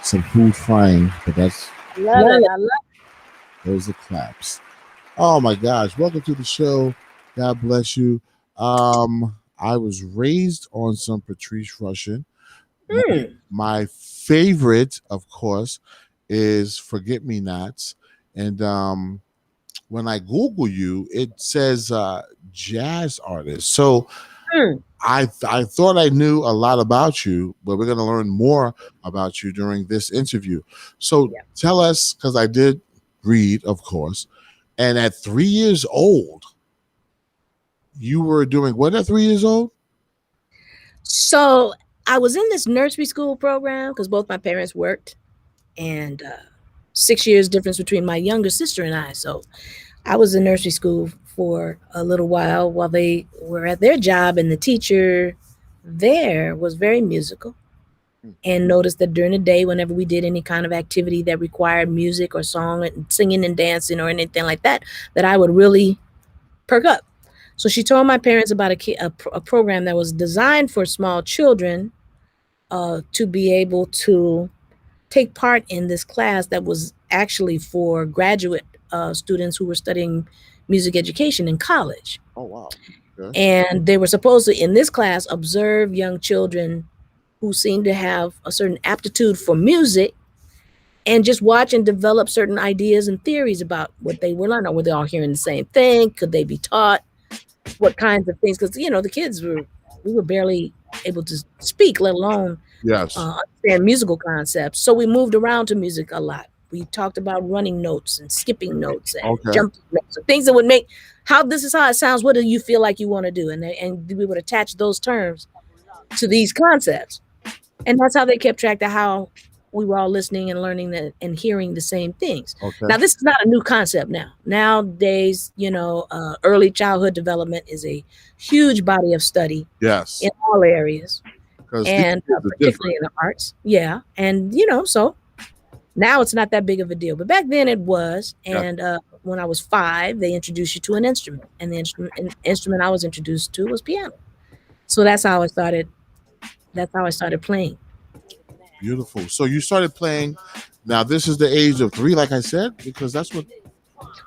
some food frying, but that's Love it. I love those are claps. Oh my gosh! Welcome to the show. God bless you. I was raised on some Patrice Rushen. it. My favorite, of course, is "Forget Me Nots," and when I Google you, it says jazz artist. So Mm. I thought I knew a lot about you, but we're going to learn more about you during this interview. So Yeah. tell us, because I did read, of course, and at 3 years old, you were doing what at 3 years old? So I was in this nursery school program because both my parents worked, and 6 years difference between my younger sister and I. So I was in nursery school for a little while they were at their job, and the teacher there was very musical and noticed that during the day, whenever we did any kind of activity that required music or song and singing and dancing or anything like that, that I would really perk up. So she told my parents about a program that was designed for small children to be able to take part in this class that was actually for graduate students who were studying music education in college. Oh wow. Okay. And they were supposed to, in this class, observe young children who seemed to have a certain aptitude for music and just watch and develop certain ideas and theories about what they were learning. Were they all hearing the same thing? Could they be taught? What kinds of things? Because, the kids we were barely able to speak, let alone Yes. understand musical concepts. So we moved around to music a lot. We talked about running notes and skipping notes and Okay. jumping notes, and things that would make this is how it sounds. What do you feel like you want to do? And we would attach those terms to these concepts, and that's how they kept track of how we were all listening and learning that and hearing the same things. Okay. Now, this is not a new concept now. Nowadays, early childhood development is a huge body of study Yes. in all areas, Because and particularly in the arts. Yeah. And, so now it's not that big of a deal. But back then it was. And when I was 5, they introduced you to an instrument. And the instrument I was introduced to was piano. So that's how I started. That's how I started playing. Beautiful. So you started playing. Now this is the age of 3, like I said, because that's what.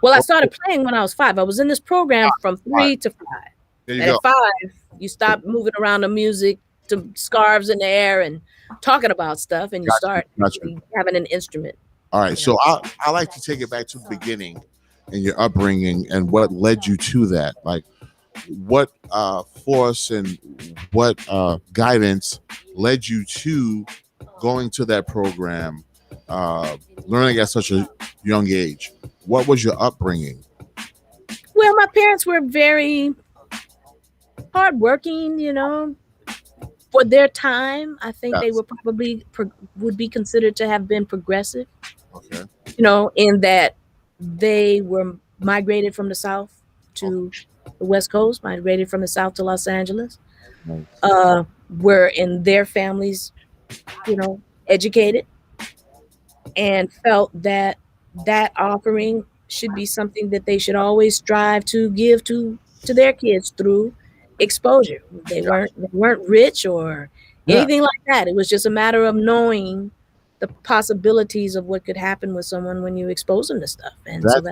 Well, I started playing when I was 5. I was in this program from 3 to 5. There you And go. at 5, you stop moving around the music to scarves in the air and talking about stuff, and you start having an instrument. All right. So I like to take it back to the beginning and your upbringing and what led you to that. Like, what force and what guidance led you to going to that program, learning at such a young age? What was your upbringing? Well, my parents were very hardworking, for their time. I think they were probably would be considered to have been progressive. Okay. In that they were migrated from the South to the West Coast, migrated from the South to Los Angeles. Were in their families, educated, and felt that offering should be something that they should always strive to give to their kids through exposure. They weren't rich or anything like that. It was just a matter of knowing the possibilities of what could happen with someone when you expose them to stuff. And so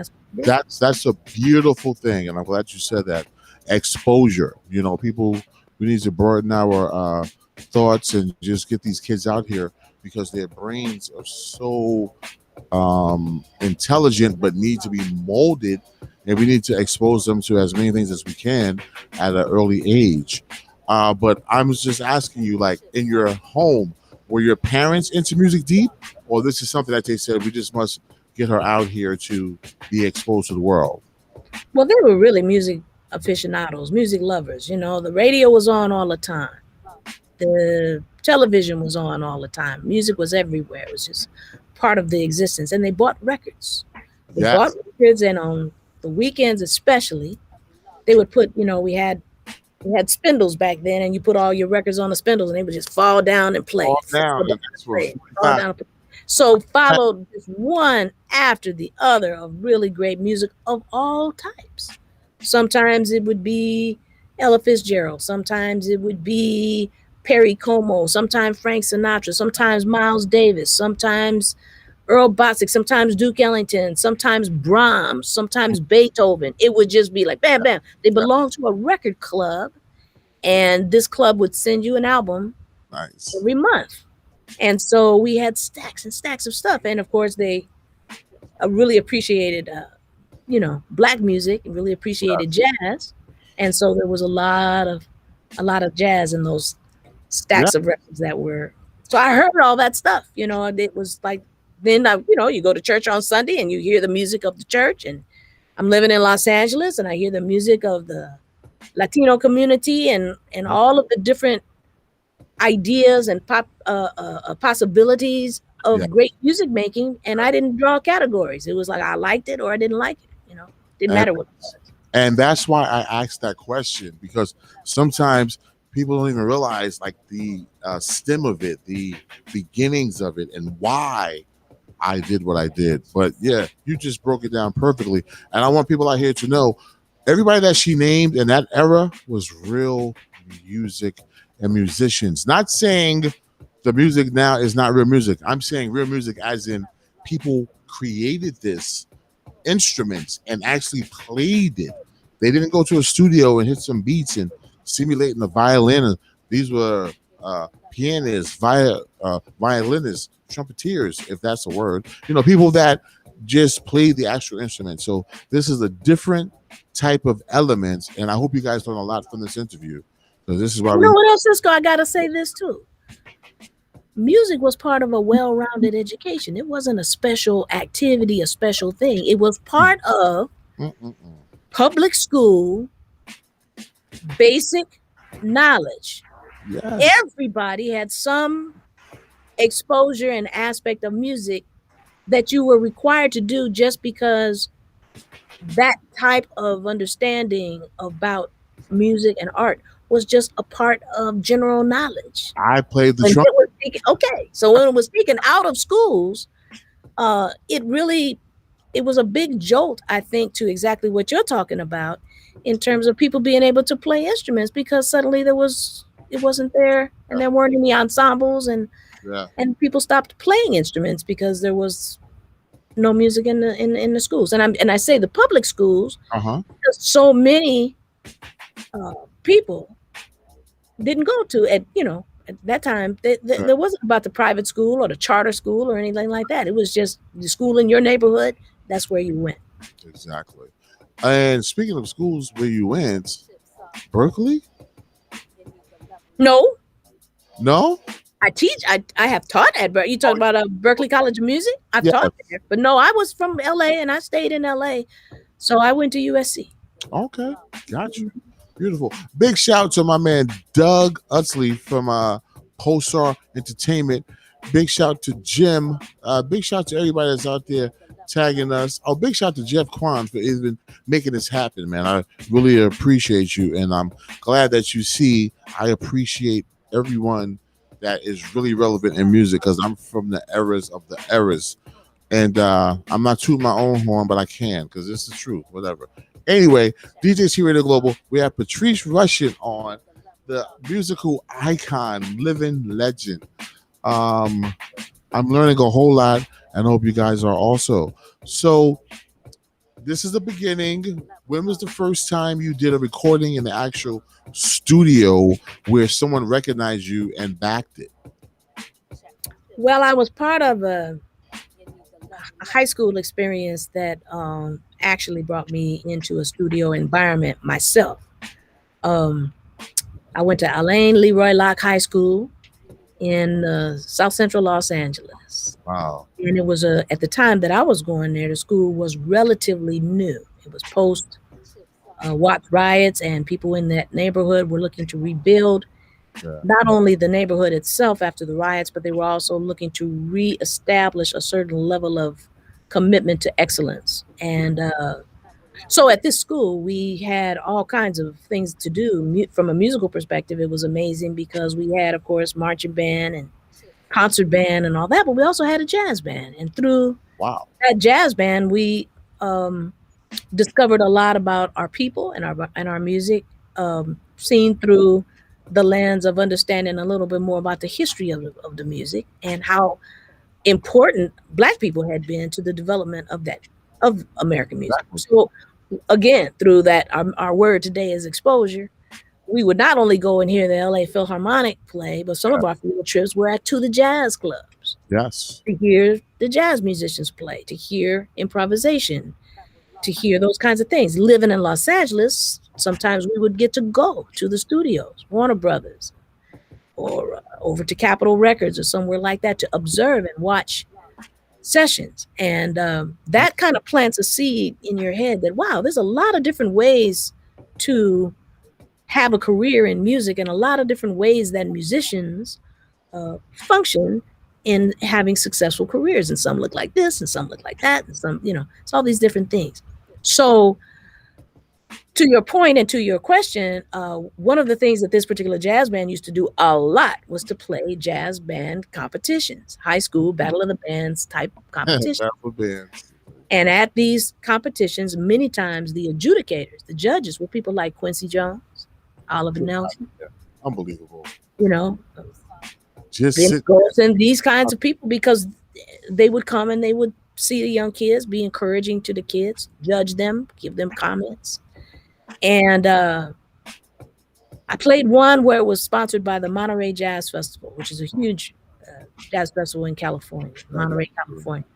that's a beautiful thing, and I'm glad you said that. Exposure. People, we need to broaden our thoughts and just get these kids out here because their brains are so intelligent but need to be molded, and we need to expose them to as many things as we can at an early age. But I was just asking you, like, in your home, were your parents into music deep, or this is something that they said we just must get her out here to be exposed to the world? Well, they were really music aficionados, music lovers. The radio was on all the time. The television was on all the time. Music was everywhere. It was just part of the existence. And they bought records. They bought records, and on the weekends especially, they would put, we had spindles back then, and you put all your records on the spindles and they would just fall down and play. So followed just one after the other of really great music of all types. Sometimes it would be Ella Fitzgerald. Sometimes it would be Perry Como, sometimes Frank Sinatra, sometimes Miles Davis, sometimes Earl Bostic, sometimes Duke Ellington, sometimes Brahms, sometimes Beethoven. It would just be like bam, bam. They belonged to a record club, and this club would send you an album Nice. every month. And so we had stacks and stacks of stuff. And of course, they really appreciated, black music and really appreciated jazz. And so there was a lot of jazz in those Yeah. stacks of records that were. So I heard all that stuff. It was like then you go to church on Sunday and you hear the music of the church. And I'm living in Los Angeles and I hear the music of the Latino community and all of the different ideas and possibilities Yeah. of great music making, and I didn't draw categories. It was like I liked it or I didn't like it. Didn't And, matter what it was. and that's why I asked that question, because sometimes people don't even realize like the stem of it, the beginnings of it, and why I did what I did. But yeah, you just broke it down perfectly. And I want people out here to know everybody that she named in that era was real music and musicians. Not saying the music now is not real music. I'm saying real music as in people created this instruments and actually played it. They didn't go to a studio and hit some beats and simulating the violin. These were pianists, violinists, trumpeters, if that's a word. People that just played the actual instrument. So this is a different type of element, and I hope you guys learn a lot from this interview. So this is why You know what else, Cisco? I gotta say this too. Music was part of a well-rounded education. It wasn't a special activity, a special thing. It was part of public school basic knowledge. Yes. Everybody had some exposure and aspect of music that you were required to do just because that type of understanding about music and art was just a part of general knowledge. I played the When trumpet. it was taken, so when it was taken out of schools, it was a big jolt, I think, to exactly what you're talking about in terms of people being able to play instruments, because suddenly it wasn't there and there weren't any ensembles and Yeah. people stopped playing instruments because there was no music in the schools. And I say the public schools because so many people didn't go to at that time. There wasn't about the private school or the charter school or anything like that. It was just the school in your neighborhood. That's where you went. Exactly. And speaking of schools where you went, Berkeley? No, No? I teach. I have taught at Berkeley. You talking about Berkeley College of Music? I've taught there, but no, I was from LA and I stayed in LA, so I went to USC. Okay, got you. Beautiful. Big shout to my man Doug Utsley from Pulsar Entertainment. Big shout to Jim. Big shout to everybody that's out there tagging us. Oh, big shout to Jeff Kwan for even making this happen, man. I really appreciate you, and I'm glad that you see I appreciate everyone that is really relevant in music, because I'm from the eras of the eras. And I'm not tooting my own horn, but I can, because this is true. Whatever. Anyway, DJC Radio Global, we have Patrice Rushen on, the musical icon, living legend. I'm learning a whole lot, and I hope you guys are also. So this is the beginning. When was the first time you did a recording in the actual studio where someone recognized you and backed it? Well, I was part of a high school experience that actually brought me into a studio environment myself. I went to Alain Leroy Locke High School in South Central Los Angeles. Wow. And it was at the time that I was going there, the school was relatively new. It was post Watts riots, and people in that neighborhood were looking to rebuild not only the neighborhood itself after the riots, but they were also looking to reestablish a certain level of commitment to excellence. And so at this school, we had all kinds of things to do. From a musical perspective, it was amazing because we had, of course, marching band and concert band and all that, but we also had a jazz band. And through that jazz band, we discovered a lot about our people and our music, seen through the lens of understanding a little bit more about the history of the music and how important Black people had been to the development of that of American music. Exactly. So again, through that, our word today is exposure. We would not only go and hear the LA Philharmonic play, but some Yeah. of our field trips were to the jazz clubs Yes. to hear the jazz musicians play, to hear improvisation, to hear those kinds of things. Living in Los Angeles, sometimes we would get to go to the studios, Warner Brothers, or over to Capitol Records or somewhere like that to observe and watch sessions. And that kind of plants a seed in your head that, wow, there's a lot of different ways to have a career in music and a lot of different ways that musicians function in having successful careers. And some look like this and some look like that. And some, it's all these different things. So to your point and to your question, one of the things that this particular jazz band used to do a lot was to play jazz band competitions, high school battle of the bands type competitions. That would be And at these competitions, many times the adjudicators, the judges, were people like Quincy Jones, Oliver Nelson, unbelievable. Just Vince sit. Golson, these kinds of people, because they would come and they would see the young kids, be encouraging to the kids, judge them, give them comments. And I played one where it was sponsored by the Monterey Jazz Festival, which is a huge jazz festival in California, Monterey, California.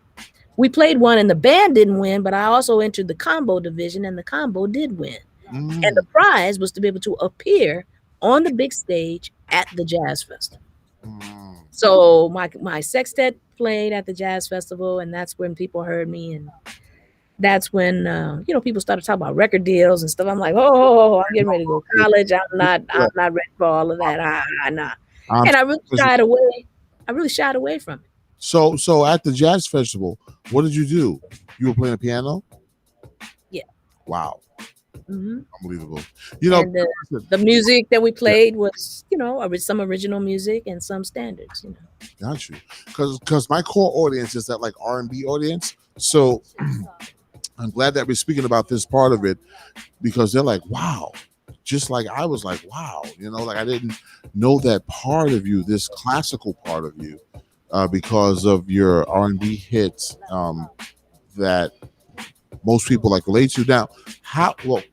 We played one and the band didn't win, but I also entered the combo division and the combo did win. And the prize was to be able to appear on the big stage at the jazz festival. So my sextet played at the jazz festival, and that's when people heard me, and that's when people started talking about record deals and stuff. I'm like, oh, I'm getting ready to go to college. I'm not ready for all of that. Nah. And I really shied away. I really shied away from it. So at the jazz festival, what did you do? You were playing the piano? Yeah. Wow. Mm-hmm. Unbelievable. And the music that we played was, some original music and some standards. Got you. Because my core audience is that like R&B audience. So I'm glad that we're speaking about this part of it, because they're like, wow. Just like I was like, wow. Like I didn't know that part of you, this classical part of you, because of your R&B hits that most people like relate to. Now,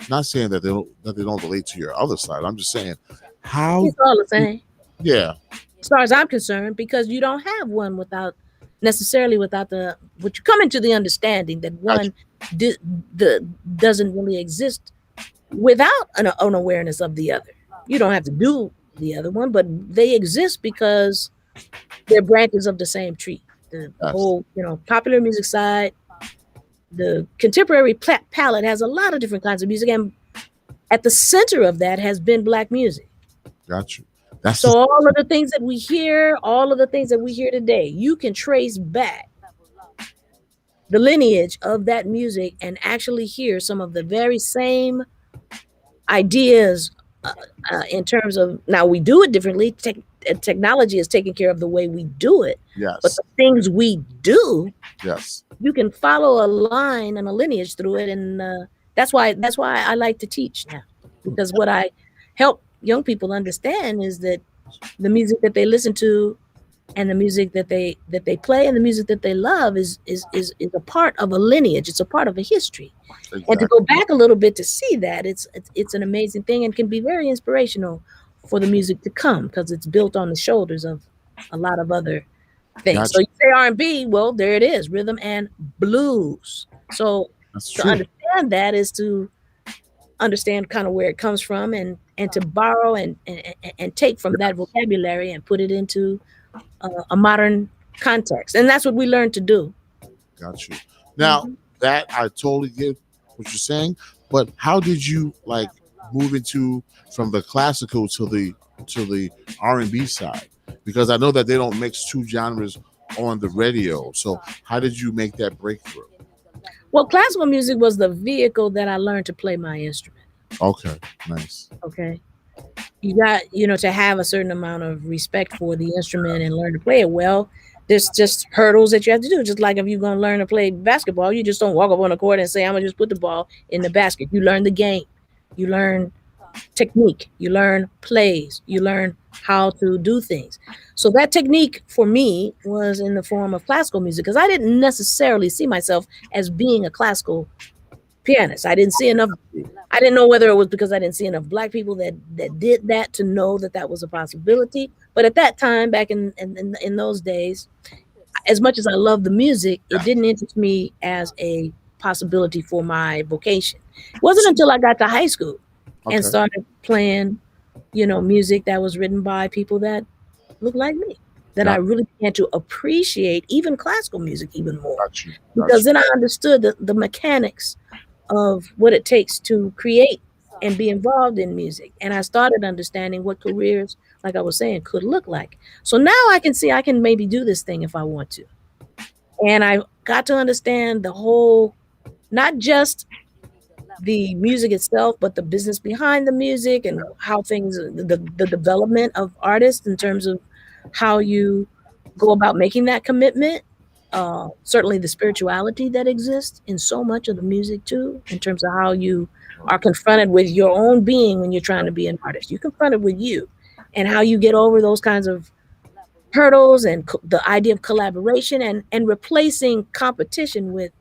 not saying that they don't relate to your other side. I'm just saying how it's all the same. Yeah. As far as I'm concerned, because you don't have one without what you come into the understanding that one doesn't really exist without an awareness of the other. You don't have to do the other one, but they exist because they're branches of the same tree. The whole, popular music side, the contemporary palette has a lot of different kinds of music, and at the center of that has been Black music. Got you. So all of the things that we hear, today, you can trace back the lineage of that music and actually hear some of the very same ideas in terms of, now we do it differently. Technology is taking care of the way we do it. Yes. But the things we do, yes, you can follow a line and a lineage through it, and that's why I like to teach now, because what I help young people understand is that the music that they listen to and the music that they play and the music that they love is a part of a lineage. It's a part of a history. Exactly. And to go back a little bit to see that, it's an amazing thing and can be very inspirational for the music to come, because it's built on the shoulders of a lot of other things. Gotcha. So you say R&B, well, there it is, rhythm and blues. So to understand that is to understand kind of where it comes from, and to borrow and take from that vocabulary and put it into a modern context. And that's what we learned to do. Got you. Now, that I totally get what you're saying, but how did you like move into from the classical to the R&B side? Because I know that they don't mix two genres on the radio. So how did you make that breakthrough? Well, classical music was the vehicle that I learned to play my instrument. Okay, nice. Okay. You got, to have a certain amount of respect for the instrument and learn to play it well. There's just hurdles that you have to do. Just like if you're going to learn to play basketball, you just don't walk up on the court and say, I'm going to just put the ball in the basket. You learn the game. You learn technique, you learn plays, you learn how to do things. So that technique for me was in the form of classical music because I didn't necessarily see myself as being a classical pianist. I didn't see enough. I didn't know whether it was because I didn't see enough black people that did that to know that that was a possibility. But at that time, back in those days, as much as I loved the music, it didn't interest me as a possibility for my vocation. It wasn't until I got to high school and Okay. started playing, music that was written by people that looked like me that I Got, really began to appreciate even classical music even more got you. Got because you. then I understood the mechanics of what it takes to create and be involved in music. And I started understanding what careers, like I was saying, could look like. So now I can see I can maybe do this thing if I want to. And I got to understand the whole, not just the music itself, but the business behind the music and how things, the development of artists in terms of how you go about making that commitment. Certainly the spirituality that exists in so much of the music too, in terms of how you are confronted with your own being when you're trying to be an artist. You're confronted with you and how you get over those kinds of hurdles and the idea of collaboration and replacing competition with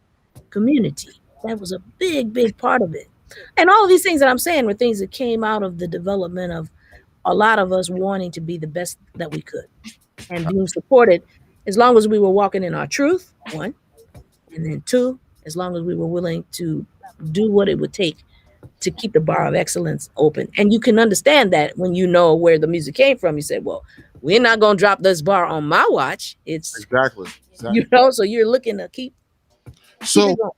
community. That was a big part of it. And all of these things that I'm saying were things that came out of the development of a lot of us wanting to be the best that we could and being supported as long as we were walking in our truth, one, and then two, as long as we were willing to do what it would take to keep the bar of excellence open. And you can understand that when you know where the music came from. You said, well, we're not going to drop this bar on my watch. It's, Exactly. Exactly. so you're looking to keep So it going.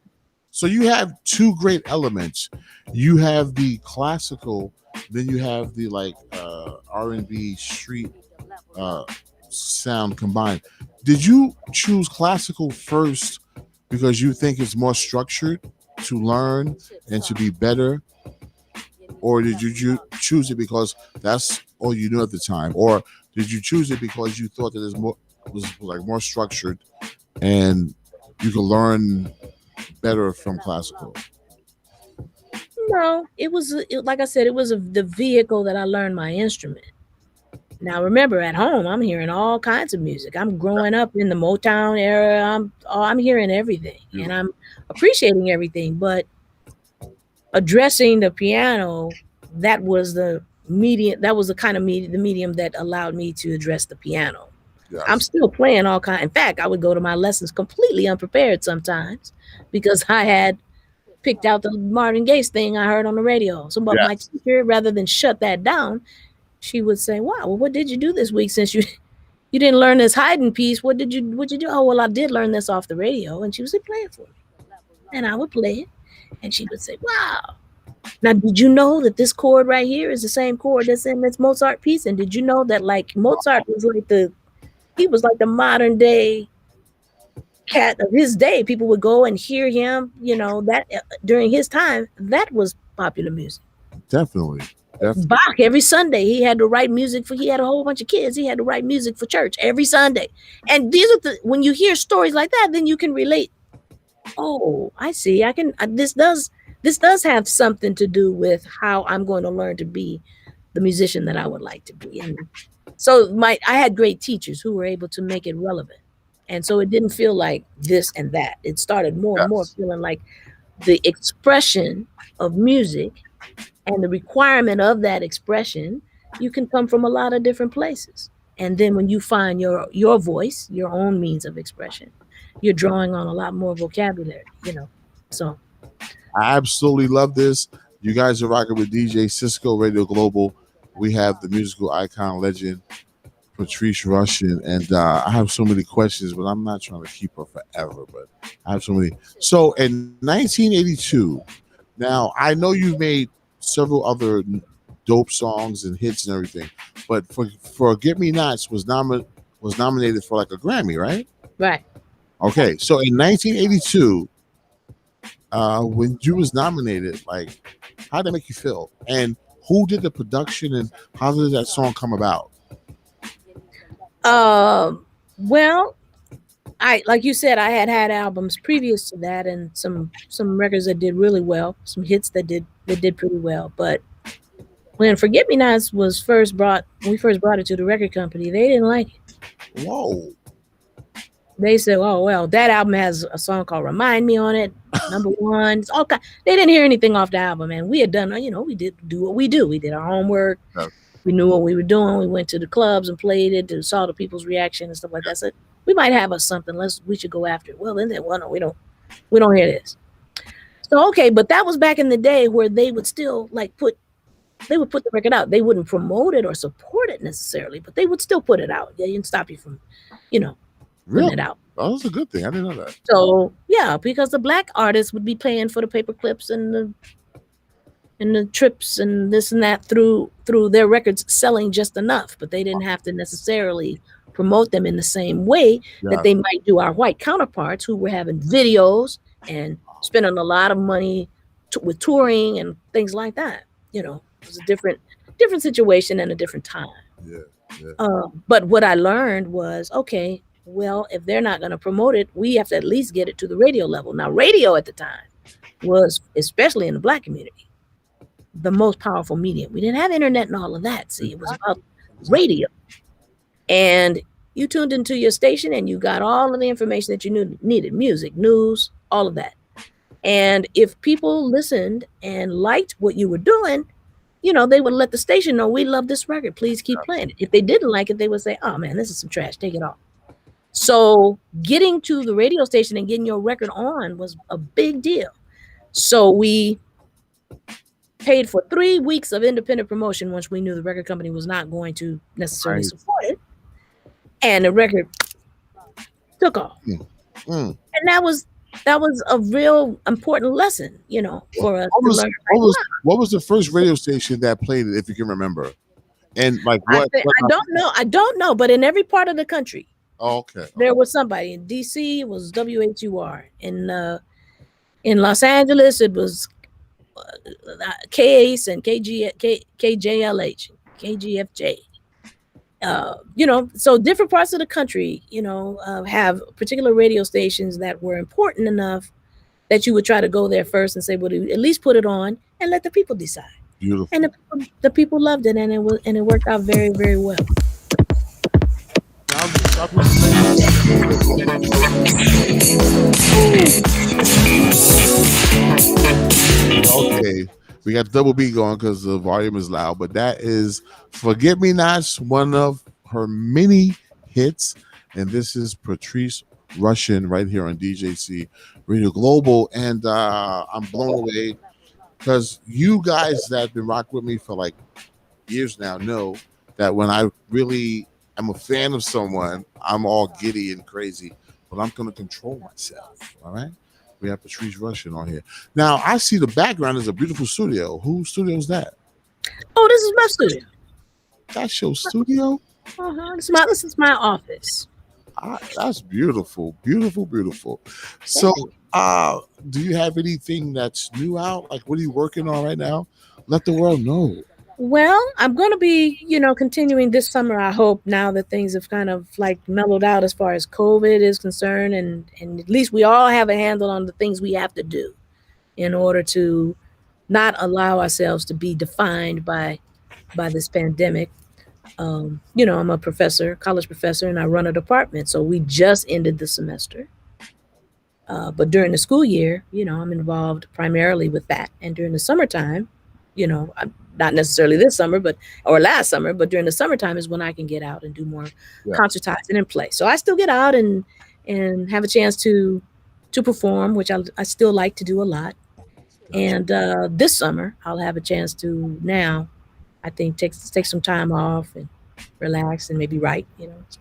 so you have two great elements. You have the classical, then you have the like R&B street uh sound combined. Did you choose classical first because you think it's more structured to learn and to be better, or did you choose it because that's all you knew at the time, or did you choose it because you thought that it was like more structured and you could learn better from classical? No, like I said, it was the vehicle that I learned my instrument. Now remember, at home, I'm hearing all kinds of music. I'm growing up in the Motown era. I'm hearing everything, and Beautiful. I'm appreciating everything. But addressing the piano, that was the medium. That was the kind of the medium that allowed me to address the piano. I'm Yes. still playing all kind. In fact, I would go to my lessons completely unprepared sometimes because I had picked out the Marvin Gaye thing I heard on the radio. So, but my Yes. teacher, rather than shut that down, she would say, "Wow, well, what did you do this week since you didn't learn this hiding piece? What'd you do? Oh, well, I did learn this off the radio." And she would say, "Play it for me," and I would play it, and she would say, "Wow. Now, did you know that this chord right here is the same chord that's in this Mozart piece? And did you know that like Mozart was like he was like the modern day cat of his day. People would go and hear him, that during his time, that was popular music. Definitely. Definitely. Bach every Sunday, he had to write music he had a whole bunch of kids. He had to write music for church every Sunday. And these are when you hear stories like that, then you can relate. Oh, I see. I can, this does have something to do with how I'm going to learn to be the musician that I would like to be. And so I had great teachers who were able to make it relevant. And so it didn't feel like this and that. It started more and more Yes. feeling like the expression of music and the requirement of that expression, you can come from a lot of different places. And then when you find your voice, your own means of expression, you're drawing on a lot more vocabulary. So I absolutely love this. You guys are rocking with DJ Cisco Radio Global. We have the musical icon legend Patrice Rushen, and I have so many questions, but I'm not trying to keep her forever. But I have so many. So in 1982, now I know you've made several other dope songs and hits and everything, but for Get Me Nots was nominated for like a Grammy, right? right. Okay, so in 1982, when you was nominated, like, how did that make you feel? And who did the production and how did that song come about? Well, I like you said, I had albums previous to that and some records that did really well, some hits that did pretty well. But When Forget Me Nots was first brought, when we first brought it to the record company, they didn't like it. Whoa. They said, "Oh well, that album has a song called Remind Me on it, number one." It's all kind. They didn't hear anything off the album, and we had done, we did do what we do. We did our homework. Yeah. We knew what we were doing. We went to the clubs and played it and saw the people's reaction and stuff like that. So we might have us something. We should go after it. Well, then, well, no, we don't hear this. So okay, but that was back in the day where they would still they would put the record out. They wouldn't promote it or support it necessarily, but they would still put it out. They didn't stop you from, putting it out. Oh, that's a good thing. I didn't know that. So yeah, because the black artists would be paying for the paper clips and the trips and this and that through their records selling just enough, but they didn't have to necessarily promote them in the same way that they might do our white counterparts who were having videos and spending a lot of money with touring and things like that. It was a different situation and a different time. Yeah. But what I learned was, okay, well, if they're not going to promote it, we have to at least get it to the radio level. Now, radio at the time was, especially in the black community, the most powerful medium. We didn't have internet and all of that. See, it was about radio. And you tuned into your station and you got all of the information that you needed, music, news, all of that. And if people listened and liked what you were doing, they would let the station know, we love this record. Please keep playing it. If they didn't like it, they would say, oh man, this is some trash. Take it off. So getting to the radio station and getting your record on was a big deal. So we paid for 3 weeks of independent promotion once we knew the record company was not going to necessarily support it. And the record took off. And that was a real important lesson, for us to learn. What was the first radio station that played it, if you can remember? And like what? I don't know, but in every part of the country. Oh, okay. There was somebody. In DC, it was WHUR. In Los Angeles, it was KACE and KJLH, KGFJ. So different parts of the country, have particular radio stations that were important enough that you would try to go there first and say, well, at least put it on and let the people decide. Beautiful. And the people loved it, and it worked out very, very well. Okay, we got Double B going because the volume is loud, but that is Forget Me Nots, one of her many hits, and this is Patrice Rushen right here on DJC Radio Global, and I'm blown away because you guys that have been rocking with me for like years now know that when I really am a fan of someone, I'm all giddy and crazy, but I'm going to control myself, all right? We have Patrice Rushen on here. Now, I see the background is a beautiful studio. Whose studio is that? Oh, this is my studio. That's your studio? This is my office. That's beautiful. Beautiful, beautiful. So, do you have anything that's new out? Like, what are you working on right now? Let the world know. Well, I'm going to be, continuing this summer, I hope, now that things have kind of like mellowed out as far as COVID is concerned. And at least we all have a handle on the things we have to do in order to not allow ourselves to be defined by this pandemic. I'm a professor, college professor, and I run a department. So we just ended the semester. But during the school year, I'm involved primarily with that. And during the summertime, not necessarily this summer, or last summer, but during the summertime is when I can get out and do more concertizing and play. So I still get out and have a chance to perform, which I still like to do a lot. And this summer I'll have a chance to now, I think, take some time off and relax and maybe write,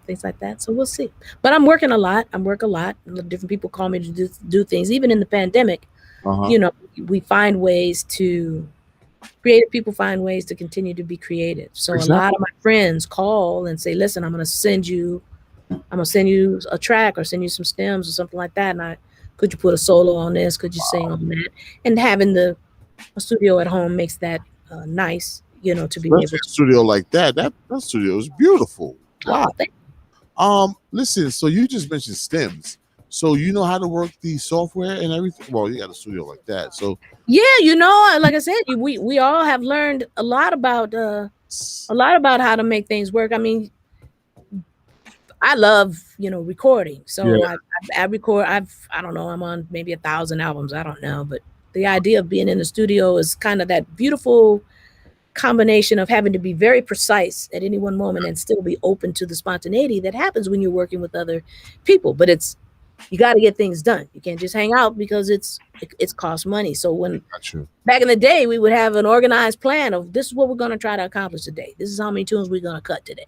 things like that. So we'll see. But I'm working a lot. I work a lot. Different people call me to do things. Even in the pandemic, we find ways to. Creative people find ways to continue to be creative. So a lot of my friends call and say, listen, I'm going to send you a track or send you some stems or something like that. And could you put a solo on this? Could you sing on that? And having a studio at home makes that nice, to be able to. A studio like that studio is beautiful. Wow. Oh, Listen, so you just mentioned stems. So you know how to work the software and everything. Well, you got a studio like that, so Yeah, like I said, we all have learned a lot about how to make things work. I mean, I love recording, yeah, so I record. I don't know, I'm on maybe 1,000 albums. I don't know, but the idea of being in the studio is kind of that beautiful combination of having to be very precise at any one moment and still be open to the spontaneity that happens when you're working with other people. But you got to get things done. You can't just hang out because it's cost money. So when got you. back in the day, we would have an organized plan of this is what we're going to try to accomplish today. This is how many tunes we're going to cut today.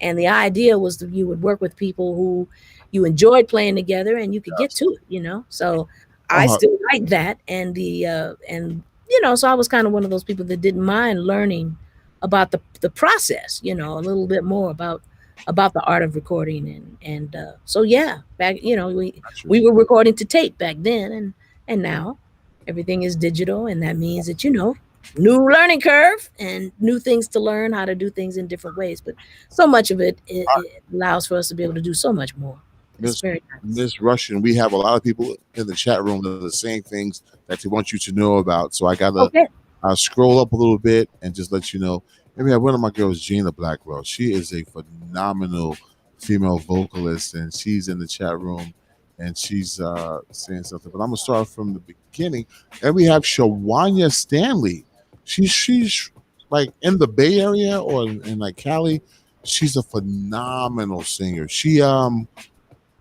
And the idea was that you would work with people who you enjoyed playing together and you could get to it. So I Uh-huh. still like that. So I was kind of one of those people that didn't mind learning about the process, a little bit more about the art of recording. So yeah, back, Got you. we were recording to tape back then, and now everything is digital, and that means that new learning curve and new things to learn how to do things in different ways. But so much of it allows for us to be able to do so much more. It's Miss very nice. Miss Rushen, we have a lot of people in the chat room that are saying things that they want you to know about. So I gotta Okay. scroll up a little bit and just let you know. And we have one of my girls, Gina Blackwell. She is a phenomenal female vocalist, and she's in the chat room, and she's saying something. But I'm gonna start from the beginning. And we have Shawanya Stanley. She's like in the Bay Area or in like Cali. She's a phenomenal singer. She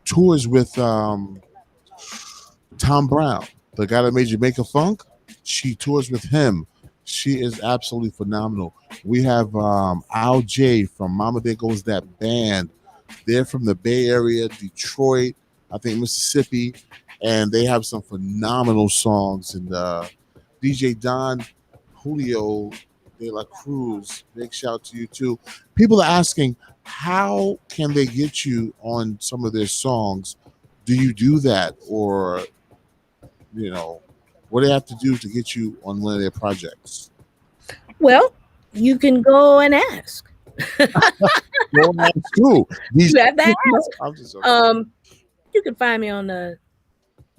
tours with Tom Brown, the guy that made Jamaica Funk. She tours with him. She is absolutely phenomenal. We have Al J from Mama There Goes That Band. They're from the Bay Area, Detroit, I think Mississippi, and they have some phenomenal songs. And DJ Don Julio De La Cruz, big shout to you too. People are asking, how can they get you on some of their songs? Do you do that, or you know, what do they have to do to get you on one of their projects? Well, you can go and ask. Well, that's true. These, You have to ask. I'm just joking. You can find me on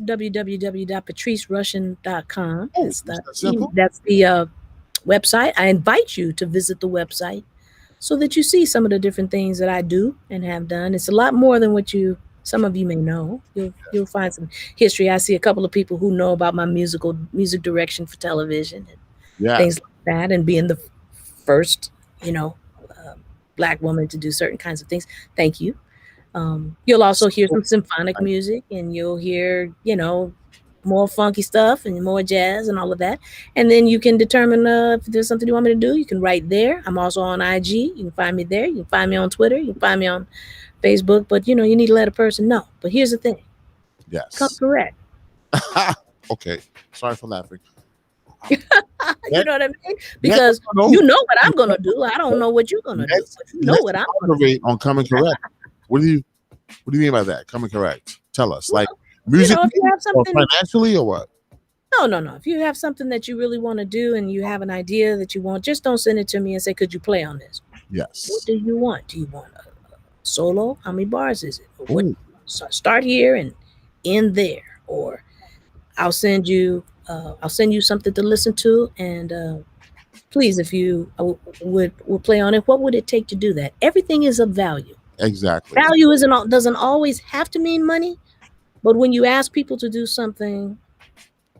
www.patricerushen.com. Oh, is that simple? That's the website. I invite you to visit the website so that you see some of the different things that I do and have done. It's a lot more than what some of you may know. You'll find some history. I see a couple of people who know about my music direction for television and Yeah, things like that, and being the first, uh, Black woman to do certain kinds of things. Thank you. You'll also hear some symphonic music, and you'll hear, more funky stuff and more jazz and all of that. And then you can determine if there's something you want me to do. You can write there. I'm also on IG. You can find me there. You can find me on Twitter. You can find me on Facebook. But you need to let a person know. But here's the thing: come yes. correct. Okay, sorry for laughing. You know what I mean? Because you know what I'm gonna do. I don't know what you're gonna do. But you know what I'm gonna do. On coming correct. What do you mean by that? Coming correct. Tell us, like Well, musically if you have or something, financially or what? no. If you have something that you really want to do and you have an idea that you want, just don't send it to me and say, "Could you play on this?" What Yes. do you want? Do you want a solo? How many bars is it? What? Ooh, So start here and end there, or I'll send you. I'll send you something to listen to, and please, if you would play on it, what would it take to do that? Everything is of value. exactly. Value doesn't always have to mean money, but when you ask people to do something,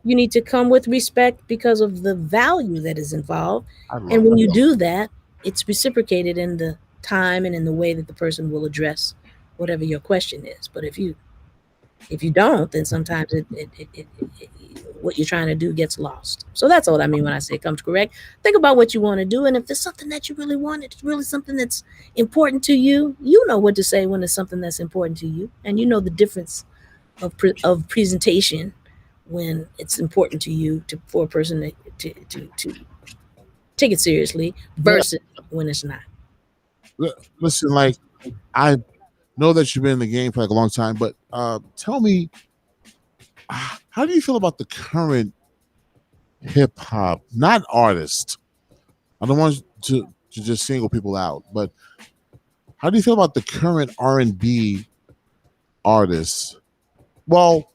you need to come with respect because of the value that is involved. I love And when you that. do that, it's reciprocated in the time and in the way that the person will address whatever your question is. But if you don't, then sometimes what you're trying to do gets lost. So that's what I mean when I say comes correct. Think about what you want to do, and if there's something that you really want, it's really something that's important to you. You know what to say when it's something that's important to you, and you know the difference of presentation when it's important to you for a person to take it seriously Yeah. versus when it's not. Listen, like I know that you've been in the game for like a long time, but tell me, how do you feel about the current hip hop, not artist? I don't want to just single people out, but how do you feel about the current R&B artists Well,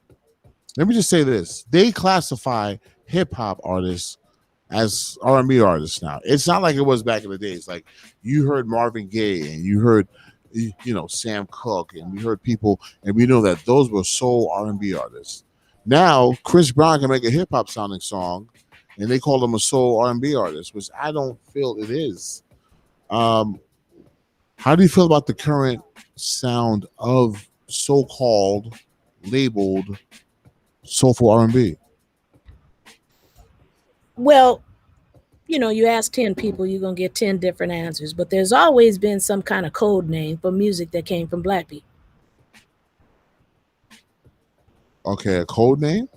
let me just say this: they classify hip hop artists as R&B artists now. It's not like it was back in the days. Like you heard Marvin Gaye and you heard, Sam Cooke, and we heard people, and we know that those were soul R&B artists. Now Chris Brown can make a hip hop sounding song, and they call him a soul R&B artist, which I don't feel it is. Um, how do you feel about the current sound of so-called labeled soulful R&B? Well, you ask 10 people, you're going to get 10 different answers, but there's always been some kind of code name for music that came from black people. Okay, a code name?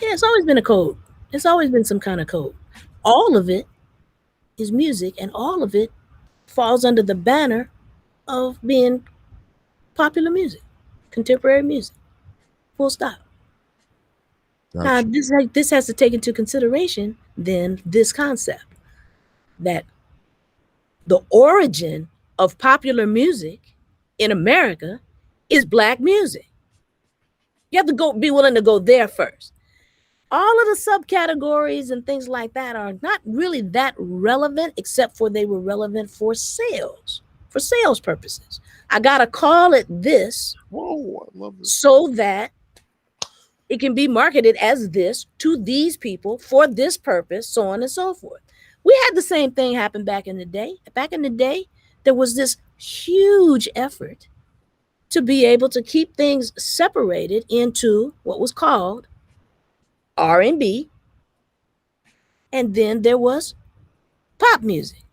Yeah, it's always been a code. It's always been some kind of code. All of it is music, and all of it falls under the banner of being popular music, contemporary music. Full stop. Now, Gotcha. this has to take into consideration then this concept that the origin of popular music in America is black music. You have to be willing to go there first. All of the subcategories and things like that are not really that relevant, except for they were relevant for sales purposes. I gotta call it this. Whoa, I love this. So that it can be marketed as this to these people for this purpose, so on and so forth. We had the same thing happen back in the day. Back in the day, there was this huge effort to be able to keep things separated into what was called R&B, and then there was pop music.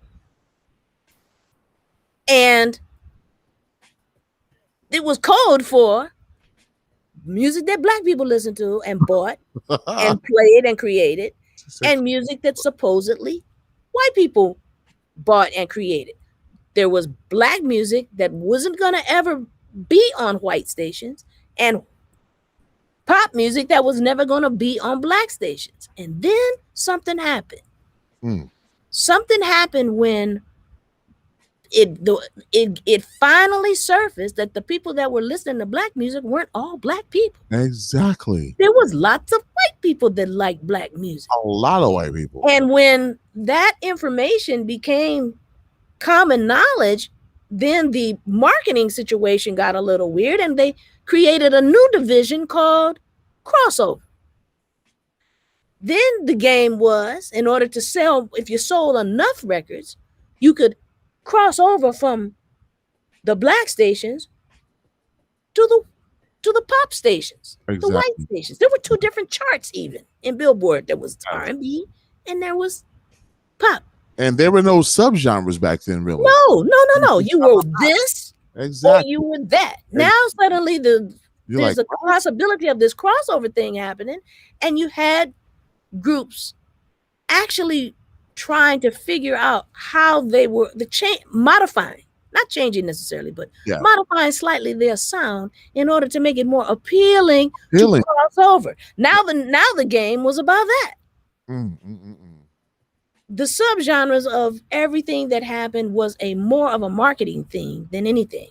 And it was code for music that black people listened to and bought and played and created, and music that supposedly white people bought and created. There was black music that wasn't going to ever be on white stations, and pop music that was never going to be on black stations. And then something happened. Something happened when it finally surfaced that the people that were listening to black music weren't all black people. Exactly. There was lots of white people that liked black music. A lot of white people. And when that information became common knowledge, then the marketing situation got a little weird, and they created a new division called crossover. Then the game was, in order to sell, if you sold enough records, you could cross over from the black stations to the pop stations, the white stations. There were two different charts even in Billboard. There was R&B and there was pop. And there were no subgenres back then, really. No. You were this, exactly, or you were that. Now suddenly there's a possibility of this crossover thing happening, and you had groups actually trying to figure out how they were modifying, not changing necessarily, but modifying slightly their sound in order to make it more appealing to cross over. Now the game was about that. The subgenres of everything that happened was more of a marketing thing than anything.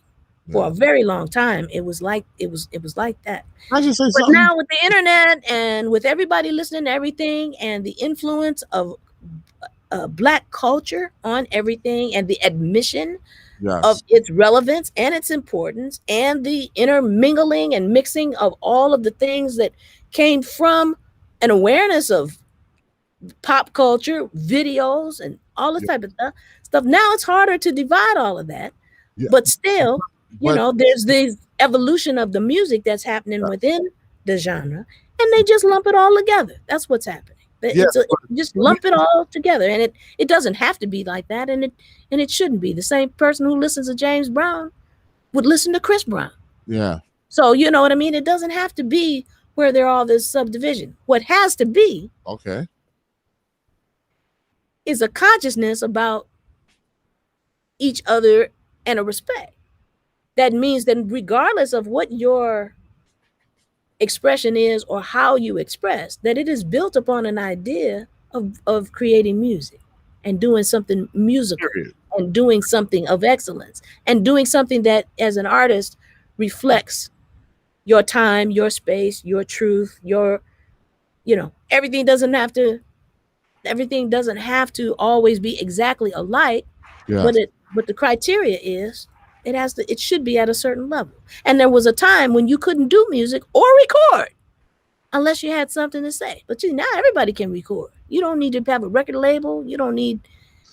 For a very long time, it was like that. But now with the internet and with everybody listening to everything, and the influence of black culture on everything, and the admission of its relevance and its importance, and the intermingling and mixing of all of the things that came from an awareness of pop culture, videos, and all this type of stuff. Now it's harder to divide all of that, but still, there's the evolution of the music that's happening within the genre, and they just lump it all together. That's what's happening. Just lump it all together, and it doesn't have to be like that, and it shouldn't be. The same person who listens to James Brown would listen to Chris Brown. Yeah. So you know what I mean? It doesn't have to be where there are this subdivision. What has to be is a consciousness about each other and a respect. That means that regardless of what your expression is or how you express, that it is built upon an idea of creating music and doing something musical and doing something of excellence and doing something that as an artist reflects your time, your space, your truth, your, everything doesn't have to always be exactly alike, Yeah. but the criteria is it should be at a certain level. And there was a time when you couldn't do music or record unless you had something to say. But now everybody can record. You don't need to have a record label. You don't need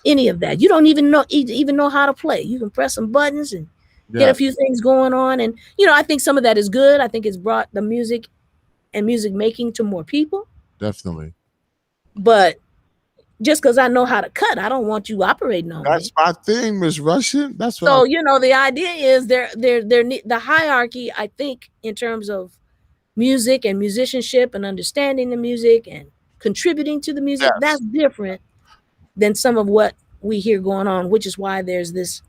any of that. You don't even know how to play. You can press some buttons and get Yeah. a few things going on. And I think some of that is good. I think it's brought the music and music making to more people. Definitely. But just because I know how to cut, I don't want you operating on That's me. my thing, Miss Rushen. That's what. So the idea is the hierarchy. I think in terms of music and musicianship and understanding the music and contributing to the music, Yes. that's different than some of what we hear going on, which is why there's this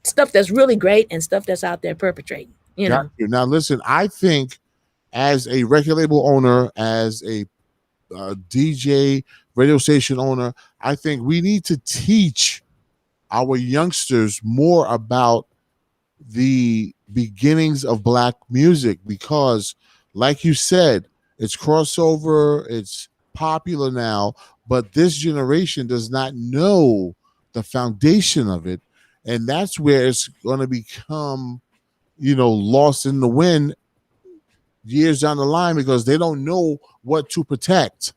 stuff that's really great and stuff that's out there perpetrating. Got you. Now, listen. I think as a record label owner, as a DJ radio station owner, I think we need to teach our youngsters more about the beginnings of black music because, like you said, it's crossover, it's popular now, but this generation does not know the foundation of it. And that's where it's going to become, lost in the wind years down the line because they don't know what to protect.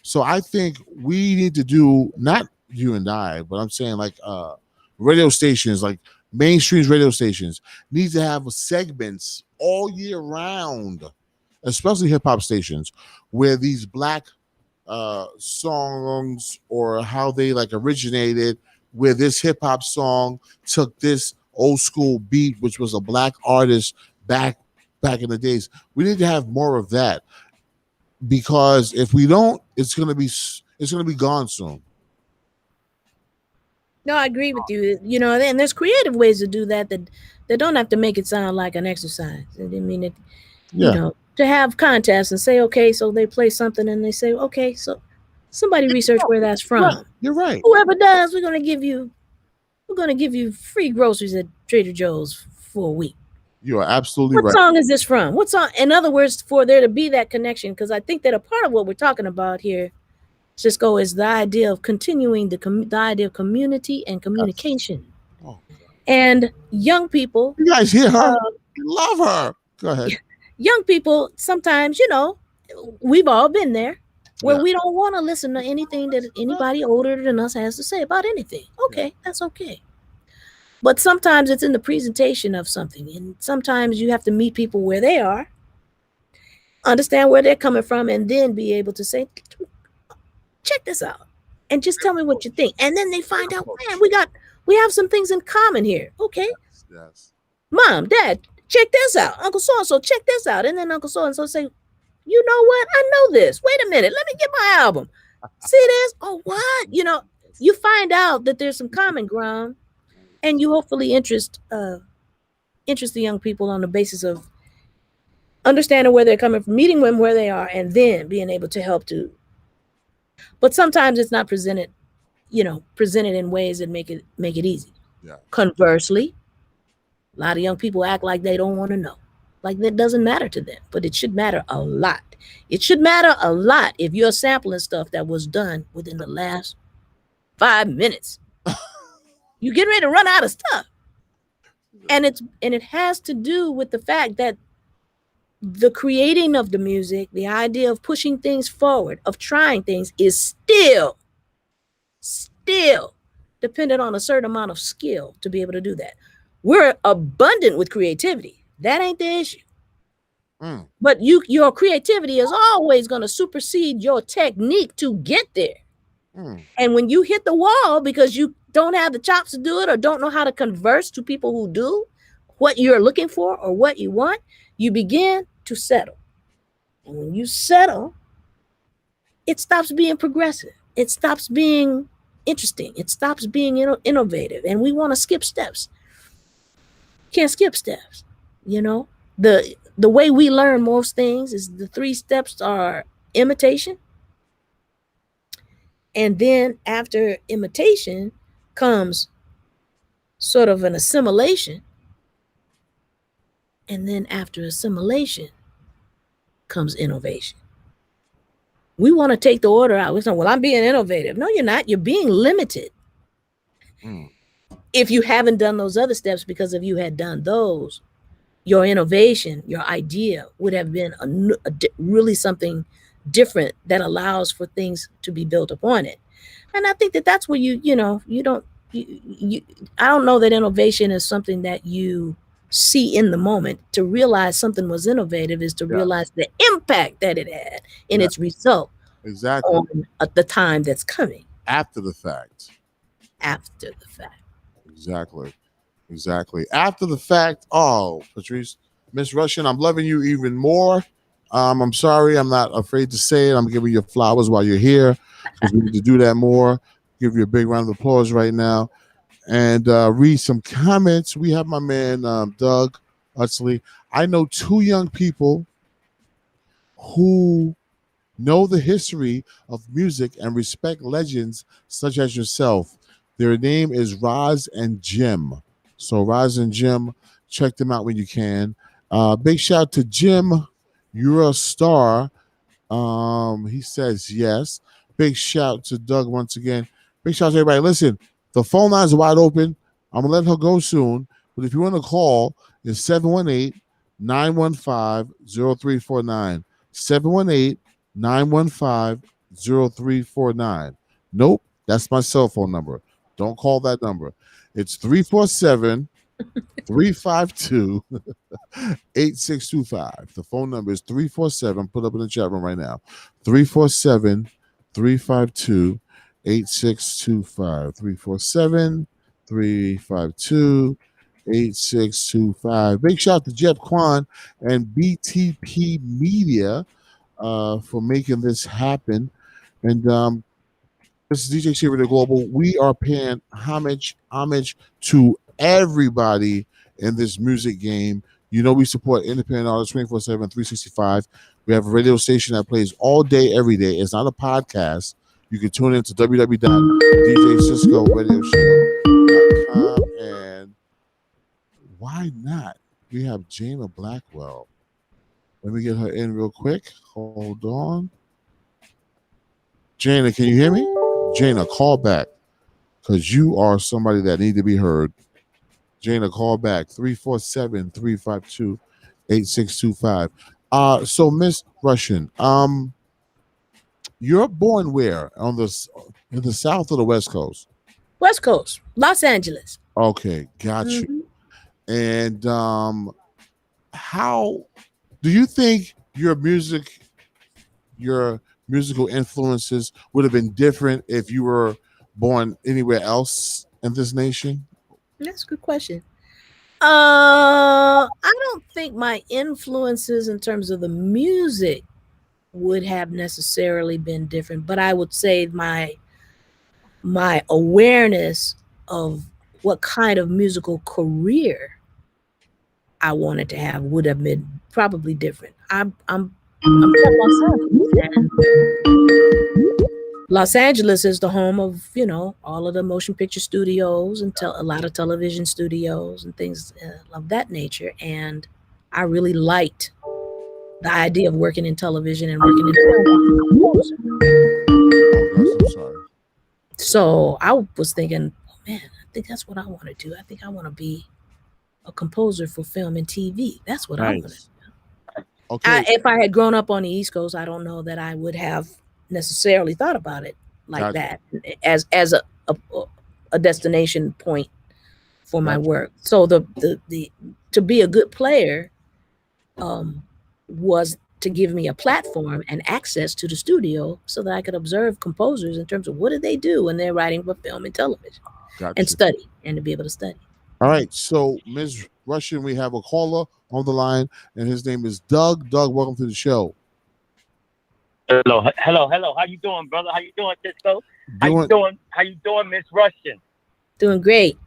So I think we need to do, not you and I, but I'm saying like radio stations, like mainstream radio stations, need to have segments all year round, especially hip hop stations, where these black songs or how they like originated, where this hip hop song took this old school beat, which was a black artist back in the days. We need to have more of that because if we don't, it's gonna be gone soon. No, I agree with you. And there's creative ways to do that don't have to make it sound like an exercise. I mean, Yeah, to have contests and say, okay, so they play something and they say, okay, so somebody research where that's right. from. You're right. Whoever does, we're gonna give you free groceries at Trader Joe's for a week. You are absolutely What right. song is this from? What song? In other words, for there to be that connection, because I think that a part of what we're talking about here, Cisco, is the idea of continuing the idea of community and communication. Oh, And young people, you guys hear her? uh, Love her. Go ahead. young people, sometimes, we've all been there where Yeah. we don't want to listen to anything that anybody older than us has to say about anything. Okay, that's okay. But sometimes it's in the presentation of something, and sometimes you have to meet people where they are, understand where they're coming from, and then be able to say, check this out, and just tell me what you think. And then they find out, man, we have some things in common here. Okay, Yes. Mom, Dad, check this out. Uncle so and so, check this out. And then Uncle so and so say, you know what? I know this. Wait a minute, let me get my album. See this? Oh, what? You find out that there's some common ground, and you hopefully interest the young people on the basis of understanding where they're coming from, meeting them where they are, and then being able to help to. But sometimes it's not presented in ways that make it easy. Yeah. Conversely, a lot of young people act like they don't want to know, like that doesn't matter to them, but it should matter a lot. It should matter a lot if you're sampling stuff that was done within the last 5 minutes. You get ready to run out of stuff. And it has to do with the fact that the creating of the music, the idea of pushing things forward, of trying things, is still dependent on a certain amount of skill to be able to do that. We're abundant with creativity. That ain't the issue. But your creativity is always going to supersede your technique to get there. And when you hit the wall because you don't have the chops to do it or don't know how to converse to people who do what you're looking for or what you want, you begin to settle. And when you settle, it stops being progressive. It stops being interesting. It stops being innovative. And we want to skip steps. Can't skip steps. The way we learn most things is the 3 steps are imitation. And then after imitation comes sort of an assimilation. And then after assimilation comes innovation. We want to take the order out. We're saying, well, I'm being innovative. No, you're not. You're being limited. Mm. If you haven't done those other steps, because if you had done those, your innovation, your idea would have been really something different that allows for things to be built upon it. And I think that that's where you don't, I don't know that innovation is something that you see in the moment. To realize something was innovative is to realize the impact that it had in its result Exactly. on the time that's coming After the fact. after the fact. Exactly. After the fact. Oh, Patrice, Miss Rushen, I'm loving you even more. I'm sorry, I'm not afraid to say it. I'm giving you flowers while you're here because we need to do that more. Give you a big round of applause right now and read some comments. We have my man Doug Utsley. I know two young people who know the history of music and respect legends such as yourself. Their name is Roz and Jim. So Roz and Jim, check them out when you can. Big shout to Jim. You're a star. He says yes. Big shout to Doug once again. Big shout to everybody. Listen, the phone lines are wide open. I'm gonna let her go soon. But if you want to call, it's 718-915-0349. 718-915-0349. Nope, that's my cell phone number. Don't call that number. It's 347-352 8625. The phone number is 347. Put up in the chat room right now. 347-352 8625. 347-352 8625. Big shout out to Jeff Kwan and BTP Media for making this happen. And this is DJC Radio Global. We are paying homage to everybody in this music game. You know, we support independent artists 24/7, 365. We have a radio station that plays all day, every day. It's not a podcast. You can tune in to www.djciscoradioshow.com. And why not? We have Jana Blackwell. Let me get her in real quick. Hold on. Jana, can you hear me? Jana, call back because you are somebody that need to be heard. Jana, call back 347-352-8625. So Miss Rushen, you're born where? In the South or the West Coast? West Coast, Los Angeles. Okay, got you. And how do you think your musical influences would have been different if you were born anywhere else in this nation? That's a good question. I don't think my influences in terms of the music would have necessarily been different, but I would say my awareness of what kind of musical career I wanted to have would have been probably different. I'm from Los Angeles, and Los Angeles is the home of, all of the motion picture studios and a lot of television studios and things of that nature. And I really liked the idea of working in television and working in film. I'm sorry. So I was thinking, man, I think that's what I want to do. I think I want to be a composer for film and TV. That's what I want to do. Okay. If I had grown up on the East Coast, I don't know that I would have necessarily thought about it like that as a destination point for my work. So the to be a good player was to give me a platform and access to the studio so that I could observe composers in terms of what do they do when they're writing for film and television and study and to be able to study. All right. So Ms. Rushen, we have a caller on the line and his name is Doug. Doug, welcome to the show. Hello. How you doing, brother? How you doing, Cisco? How you doing, Miss Rushen? Doing great.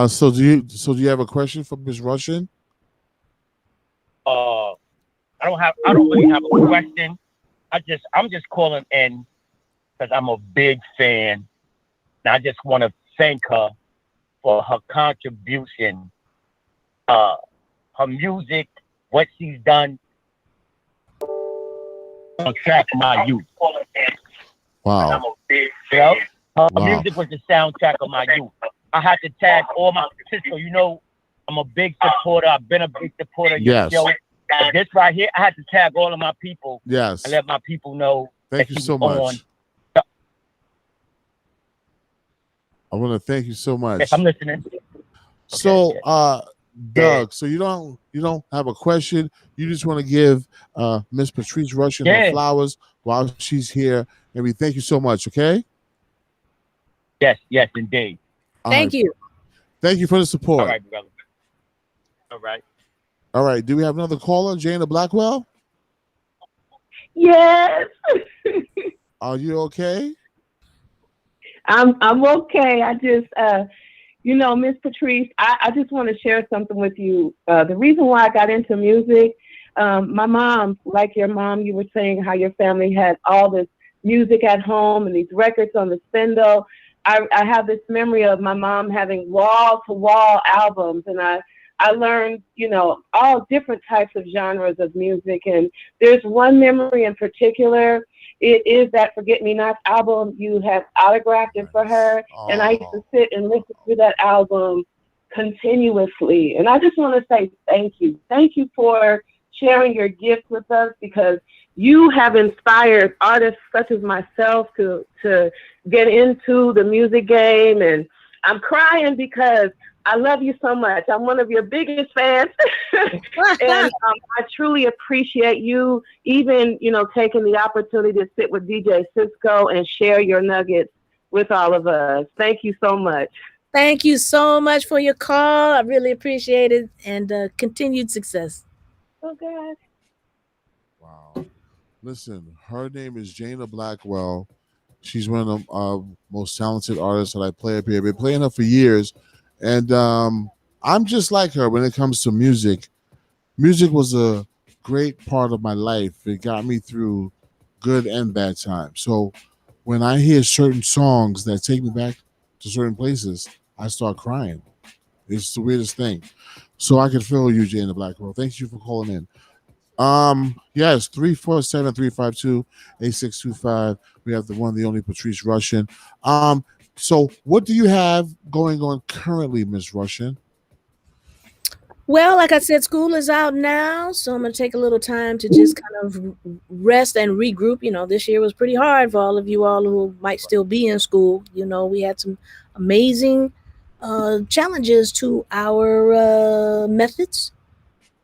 So do you have a question for Miss Rushen? I don't really have a question. I'm just calling in because I'm a big fan. And I just want to thank her for her contribution her music, what she's done, on track of my youth. Wow. You know? Her Wow. music was the soundtrack of my youth. I had to tag all my Cisco, you know, I'm a big supporter. I've been a big supporter of your Yes. show. But this right here, I had to tag all of my people Yes. and let my people know Thank that you she so was much. on. I want to thank you so much. Yes, I'm listening. So, Okay, Doug, so you don't have a question. You just want to give Miss Patrice Rushen her Yeah. flowers while she's here, and we thank you so much. Okay. Yes, indeed. All Thank right. you. Thank you for the support. All right, brother. All right. All right. Do we have another caller, Jana Blackwell? Yes, Are you okay? I'm okay. I just Miss Patrice, I just want to share something with you. The reason why I got into music, my mom, like your mom, you were saying how your family had all this music at home and these records on the spindle. I have this memory of my mom having wall to wall albums, and I learned, all different types of genres of music. And there's one memory in particular. It is that Forget Me Not album. You have autographed it for her. And I used to sit and listen to that album continuously. And I just want to say thank you. Thank you for sharing your gift with us, because you have inspired artists such as myself to get into the music game. And I'm crying because I love you so much. I'm one of your biggest fans. And I truly appreciate you even, taking the opportunity to sit with DJ Cisco and share your nuggets with all of us. Thank you so much. Thank you so much for your call. I really appreciate it, and continued success. Oh, God. Wow. Listen, her name is Jana Blackwell. She's one of the most talented artists that I play up here. I've been playing her for years. And I'm just like her when it comes to music. Music was a great part of my life. It got me through good and bad times. So when I hear certain songs that take me back to certain places, I start crying. It's the weirdest thing. So I can feel you, Jana Blackwell. Thank you for calling in. Yes, 347-352-8625. We have the one, the only Patrice Rushen. So what do you have going on currently, Miss Rushen? Well, like I said, school is out now, so I'm going to take a little time to just kind of rest and regroup. This year was pretty hard for all of you all who might still be in school. We had some amazing challenges to our methods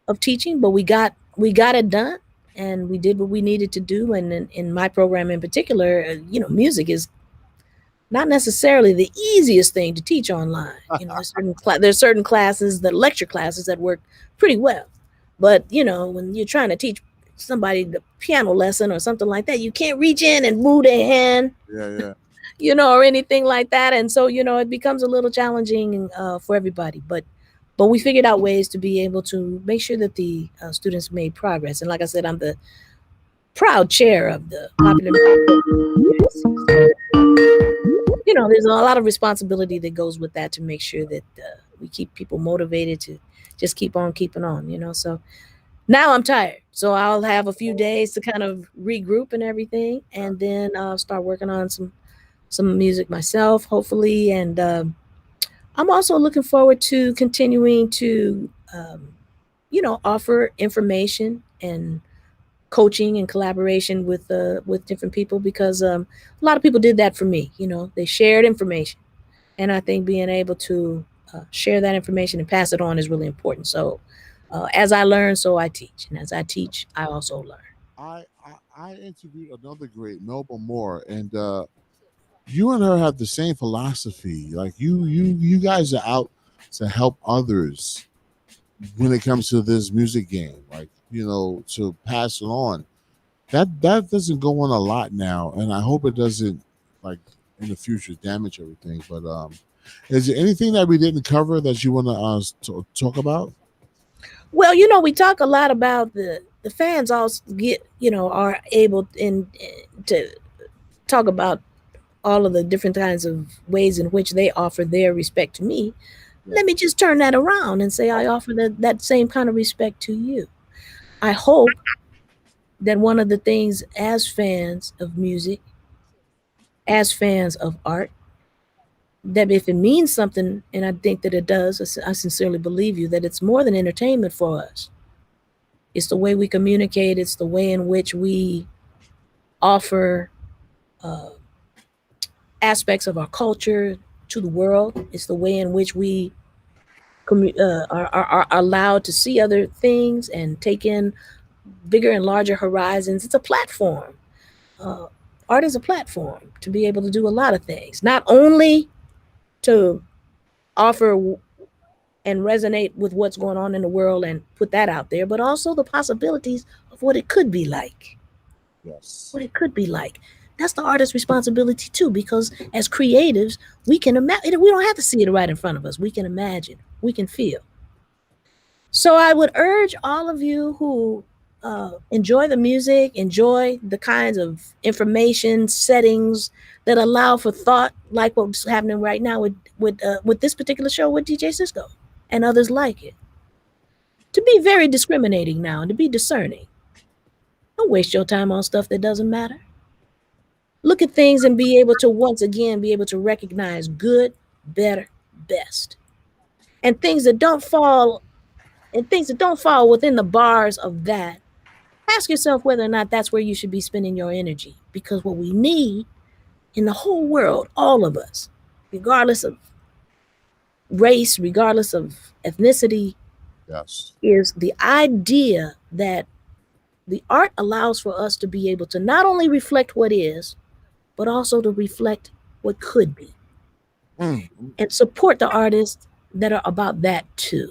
of teaching, but we got it done, and we did what we needed to do. And in my program in particular, music is not necessarily the easiest thing to teach online. There's certain classes, the lecture classes, that work pretty well. But, when you're trying to teach somebody the piano lesson or something like that, you can't reach in and move their hand, or anything like that. And so, it becomes a little challenging for everybody. But we figured out ways to be able to make sure that the students made progress. And like I said, I'm the proud chair of the popular there's a lot of responsibility that goes with that to make sure that we keep people motivated to just keep on keeping on, so now I'm tired, so I'll have a few days to kind of regroup and everything, and then I'll start working on some music myself, hopefully. And I'm also looking forward to continuing to offer information and coaching and collaboration with different people, because a lot of people did that for me. They shared information, and I think being able to share that information and pass it on is really important. So as I learn, so I teach, and as I teach, I also learn. I interviewed another great, Melba Moore, and you and her have the same philosophy. Like you guys are out to help others when it comes to this music game, like to pass it on. That doesn't go on a lot now, and I hope it doesn't, like, in the future, damage everything. But is there anything that we didn't cover that you want to talk about? Well, we talk a lot about the fans also are able to talk about all of the different kinds of ways in which they offer their respect to me. Let me just turn that around and say I offer that same kind of respect to you. I hope that one of the things as fans of music, as fans of art, that if it means something, and I think that it does, I sincerely believe you, that it's more than entertainment for us. It's the way we communicate, it's the way in which we offer uh, aspects of our culture to the world. It's the way in which we are allowed to see other things and take in bigger and larger horizons. It's a platform. Uh, Art is a platform to be able to do a lot of things, not only to offer and resonate with what's going on in the world and put that out there, but also the possibilities of what it could be like. Yes. What it could be like. That's the artist's responsibility too, because as creatives, we can imagine. We don't have to see it right in front of us. We can imagine. We can feel. So I would urge all of you who enjoy the music, enjoy the kinds of information settings that allow for thought, like what's happening right now with this particular show with DJ Cisco and others like it, to be very discriminating now and to be discerning. Don't waste your time on stuff that doesn't matter. Look at things and be able to once again be able to recognize good, better, best, and things that don't fall within the bars of that. Ask yourself whether or not that's where you should be spending your energy, because what we need in the whole world, all of us, regardless of race, regardless of ethnicity, Yes. is the idea that the art allows for us to be able to not only reflect what is, but also to reflect what could be. Mm. And support the artists that are about that too.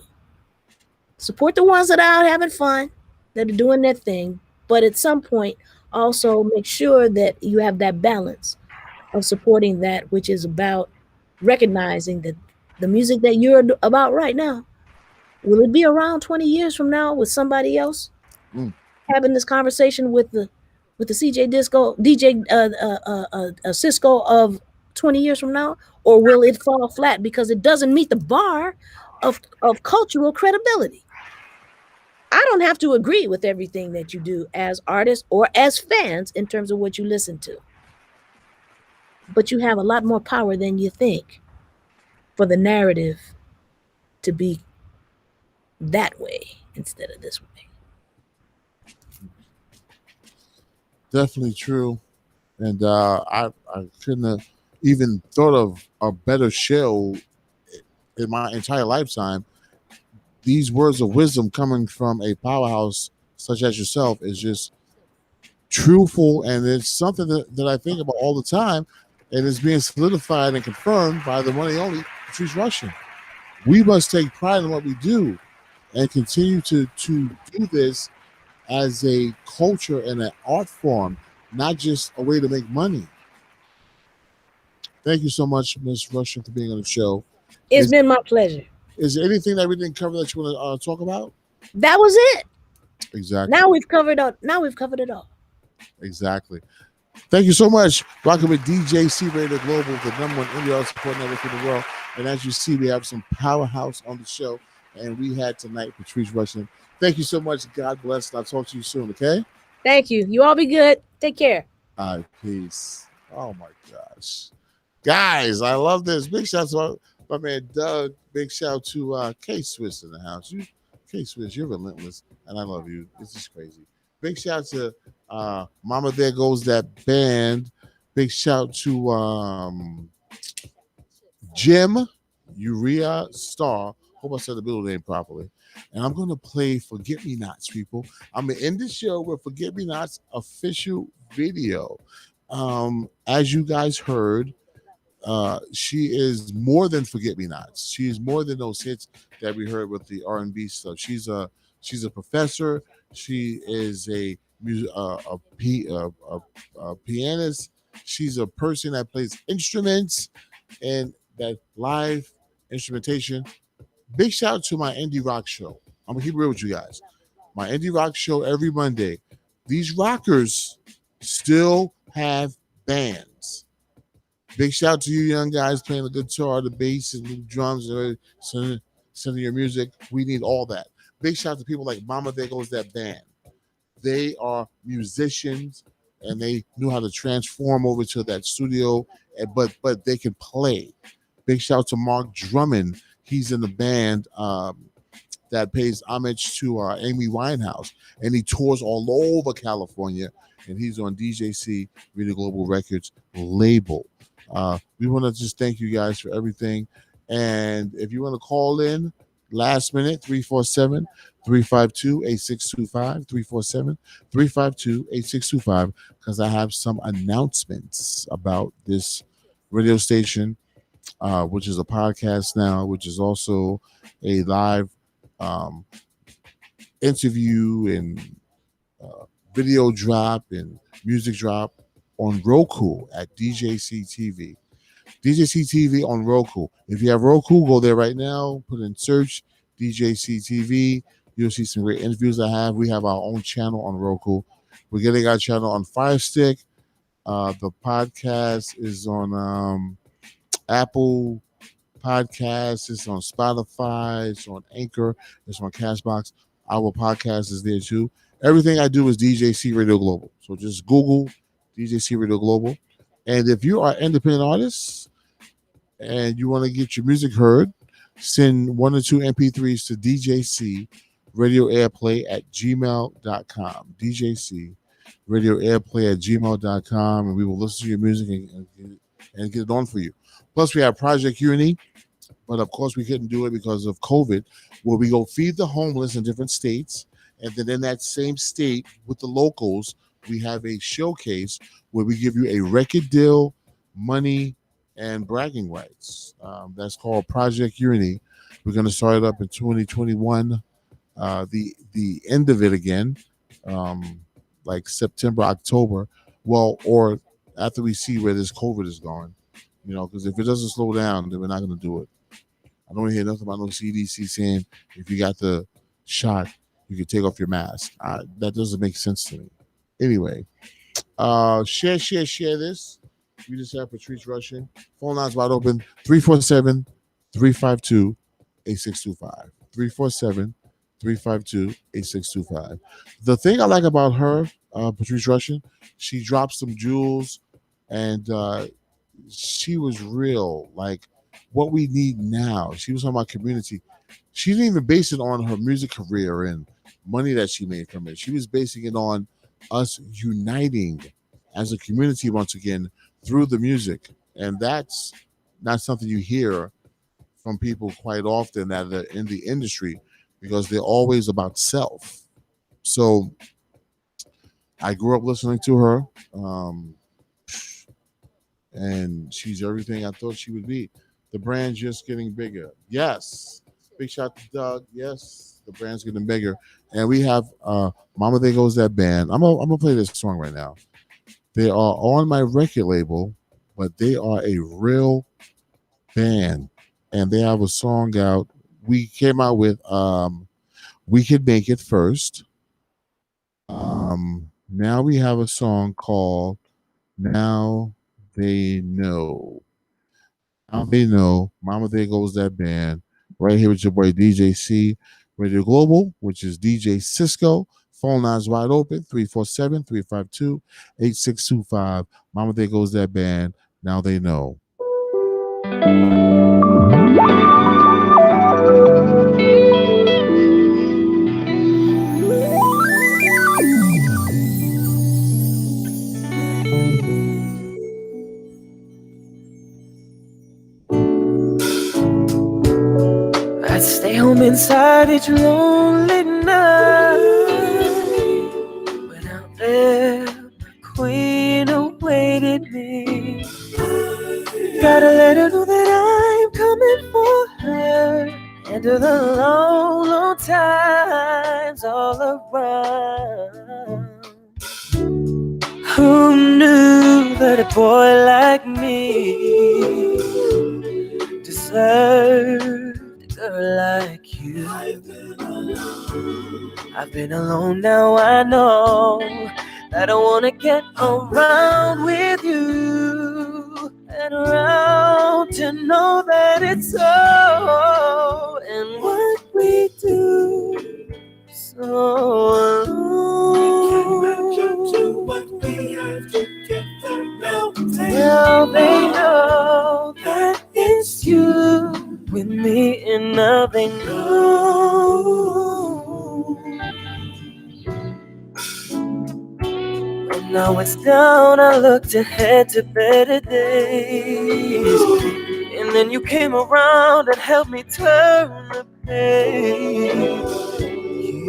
Support the ones that are out having fun, that are doing their thing, but at some point also make sure that you have that balance of supporting that which is about recognizing that the music that you're about right now, will it be around 20 years from now with somebody else having this conversation with the CJ Disco DJ Cisco of 20 years from now, or will it fall flat because it doesn't meet the bar of cultural credibility? I don't have to agree with everything that you do as artists or as fans in terms of what you listen to, but you have a lot more power than you think for the narrative to be that way instead of this way. Definitely true. And I couldn't have even thought of a better show in my entire lifetime. These words of wisdom coming from a powerhouse such as yourself is just truthful, and it's something that I think about all the time, and it's being solidified and confirmed by the one and only Patrice Rushen. We must take pride in what we do and continue to do this as a culture and an art form, not just a way to make money. Thank you so much, Ms. Rushen, for being on the show. It's been my pleasure. Is there anything that we didn't cover that you want to talk about? That was it. Exactly. Now we've covered it all. Exactly. Thank you so much. Rocking with DJC Radio Global, the #1 indie art support network in the world. And as you see, we have some powerhouse on the show. And we had tonight Patrice Rushen. Thank you so much. God bless. I'll talk to you soon, okay? Thank you. You all be good. Take care. All right, peace. Oh my gosh. Guys, I love this. Big shout out to my man Doug. Big shout out to K-Swiss in the house. K-Swiss, you're relentless. And I love you. This is crazy. Big shout out to Mama There Goes That Band. Big shout to Jim Urea Star. Hope I said the middle name properly. And I'm going to play Forget Me Nots, people. I'm going to end the show with Forget Me Nots official video. As you guys heard, she is more than Forget Me Nots. She is more than those hits that we heard with the R&B stuff. She's a professor. She is a pianist. She's a person that plays instruments and that live instrumentation. Big shout out to my indie rock show. I'm gonna keep it real with you guys. My indie rock show every Monday. These rockers still have bands. Big shout to you young guys playing the guitar, the bass, and the drums, and sending your music. We need all that. Big shout to people like Mama There Goes That Band. They are musicians and they knew how to transform over to that studio, but they can play. Big shout to Mark Drummond. He's in the band that pays homage to Amy Winehouse, and he tours all over California, and he's on DJC Radio Global Records label. We want to just thank you guys for everything, and if you want to call in last minute, 347-352-8625, 347-352-8625, because I have some announcements about this radio station, which is a podcast now, which is also a live interview and video drop and music drop on Roku at DJC-TV. DJC-TV on Roku. If you have Roku, go there right now, put in search DJC-TV. You'll see some great interviews I have. We have our own channel on Roku. We're getting our channel on Fire Stick. The podcast is on Apple Podcasts. It's on Spotify. It's on Anchor. It's on Castbox. Our podcast is there too. Everything I do is DJC Radio Global. So just Google DJC Radio Global. And if you are an independent artist and you want to get your music heard, send 1 or 2 MP3s to DJC Radio Airplay at gmail.com. DJC Radio Airplay at gmail.com. And we will listen to your music and get it on for you. Plus, we have Project Unity, but of course, we couldn't do it because of COVID, where we go feed the homeless in different states. And then in that same state with the locals, we have a showcase where we give you a record deal, money, and bragging rights. That's called Project Unity. We're going to start it up in 2021. The end of it again, like September, October. Well, or after we see where this COVID is going. You know, because if it doesn't slow down, then we're not going to do it. I don't hear nothing about no CDC saying if you got the shot, you can take off your mask. That doesn't make sense to me. Anyway, share this. We just have Patrice Rushen. Phone lines wide open, 347-352-8625. 347-352-8625. The thing I like about her, Patrice Rushen, she dropped some jewels and she was real, like what we need now. She was talking about community. She didn't even base it on her music career and money that she made from it. She was basing it on us uniting as a community once again through the music. And that's not something you hear from people quite often that are in the industry, because they're always about self. So I grew up listening to her. And she's everything I thought she would be. The brand's just getting bigger. Yes. Big shout to Doug. Yes, the brand's getting bigger. And we have Mama There Goes That Band. I'm gonna play this song right now. They are on my record label, but they are a real band. And they have a song out. We came out with We Could Make It first. Now we have a song called Now They Know. Now They Know. Mama There Goes That Band. Right here with your boy DJC Radio Global, which is DJ Cisco. Phone lines wide open, 347-352-8625. Mama There Goes That Band. Now They Know. Stay home inside each lonely night, when out there my queen awaited me. Gotta let her know that I'm coming for her, and through the long, long times all around. Who knew that a boy like me deserved like you? I've been alone, now I know that I wanna get around with you, and around to know that it's so, and what we do so alone. What we have together now they know that it's you with me, and now they know. And now it's down, I looked ahead to better days. And then you came around and helped me turn the page.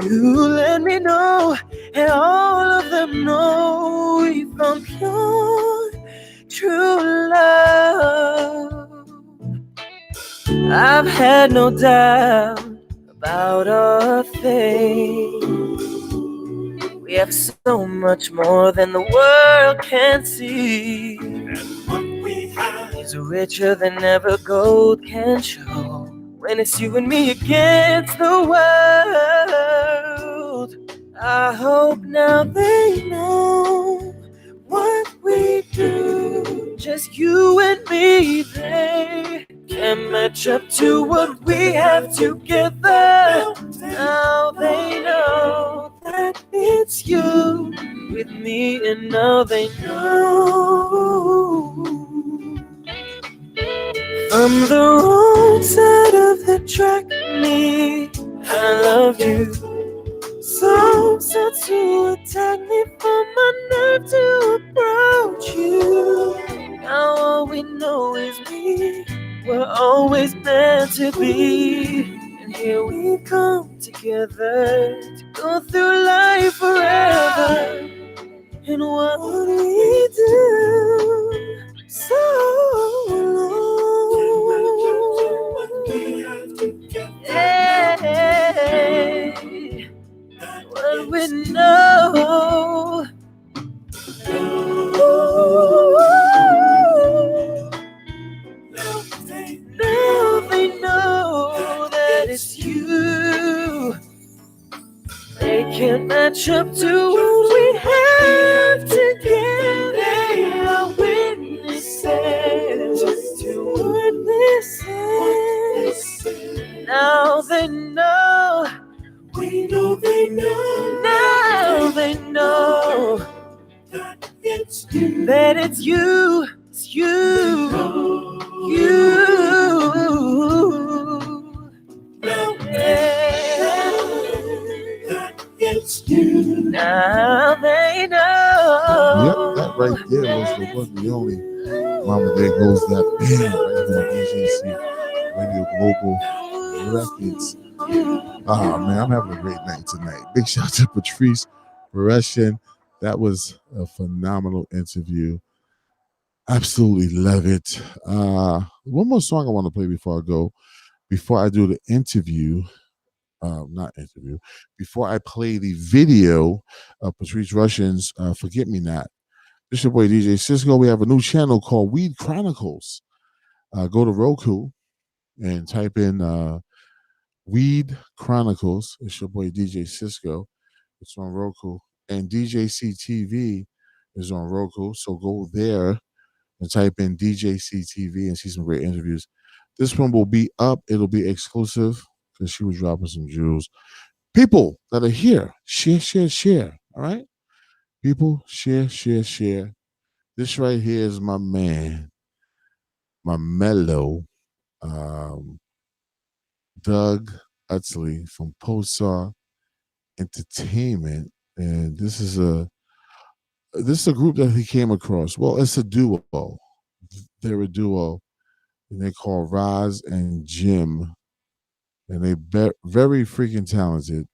You let me know, and all of them know we found pure, true love. I've had no doubt about our fate. We have so much more than the world can see. And what we have is richer than ever gold can show. When it's you and me against the world, I hope now they know what we do. Just you and me, they can match up to what we have together. Now they know that it's you with me, and now they know. From the wrong side of the track, me, I love you. So to attack me from my nerve to approach you. Now all we know is we were always meant to be. And here we come together to go through life forever. And what would we do so long? Hey, what we know. Now they know that it's you. They can't match up to what we have together. They are witnesses to witnesses. Now they know. We know they know. Now they know that it's you. That it's you. It's you. You. It's you. Now they know. Yep, that right there was the one, the only. Mama, there goes that band right there, DJC Radio Global Records. Ah, man, I'm having a great night tonight. Big shout out to Patrice, Rushen. That was a phenomenal interview. Absolutely love it. One more song I want to play before I go. Before I do the interview, before I play the video of Patrice Rushen's Forget Me Not. This is your boy DJ Cisco. We have a new channel called Weed Chronicles. Go to Roku and type in Weed Chronicles. It's your boy DJ Cisco. It's on Roku. And DJC-TV is on Roku. So go there and type in DJC-TV and see some great interviews. This one will be up. It'll be exclusive because she was dropping some jewels. People that are here, share. All right? People, share. This right here is my man, my mellow, Doug Utley from Pulsar Entertainment, and this is a group that he came across. Well, it's a duo. They're a duo, and they call Roz and Jim, and they very freaking talented,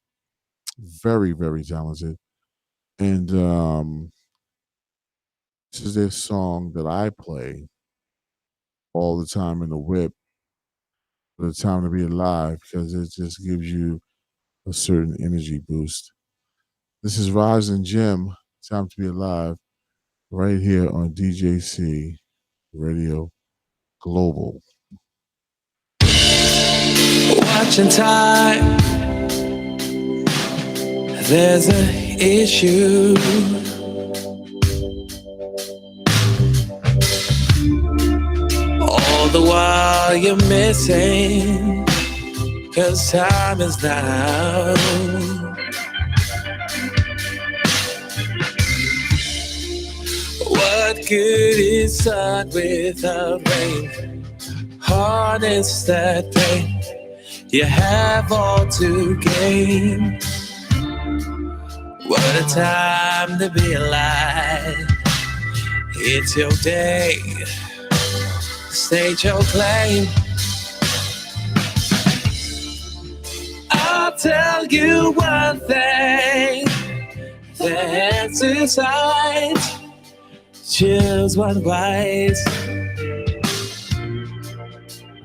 very talented, and this is their song that I play all the time in the whip. The time to be alive, because it just gives you a certain energy boost. This is Roz and Jim, Time to Be Alive, right here on DJC Radio Global. Watching time, there's an issue. are you missing? 'Cause time is now. What good is sun without rain? Harness that pain. You have all to gain. What a time to be alive. It's your day. State your claim. I'll tell you one thing. That's inside. Choose one wise.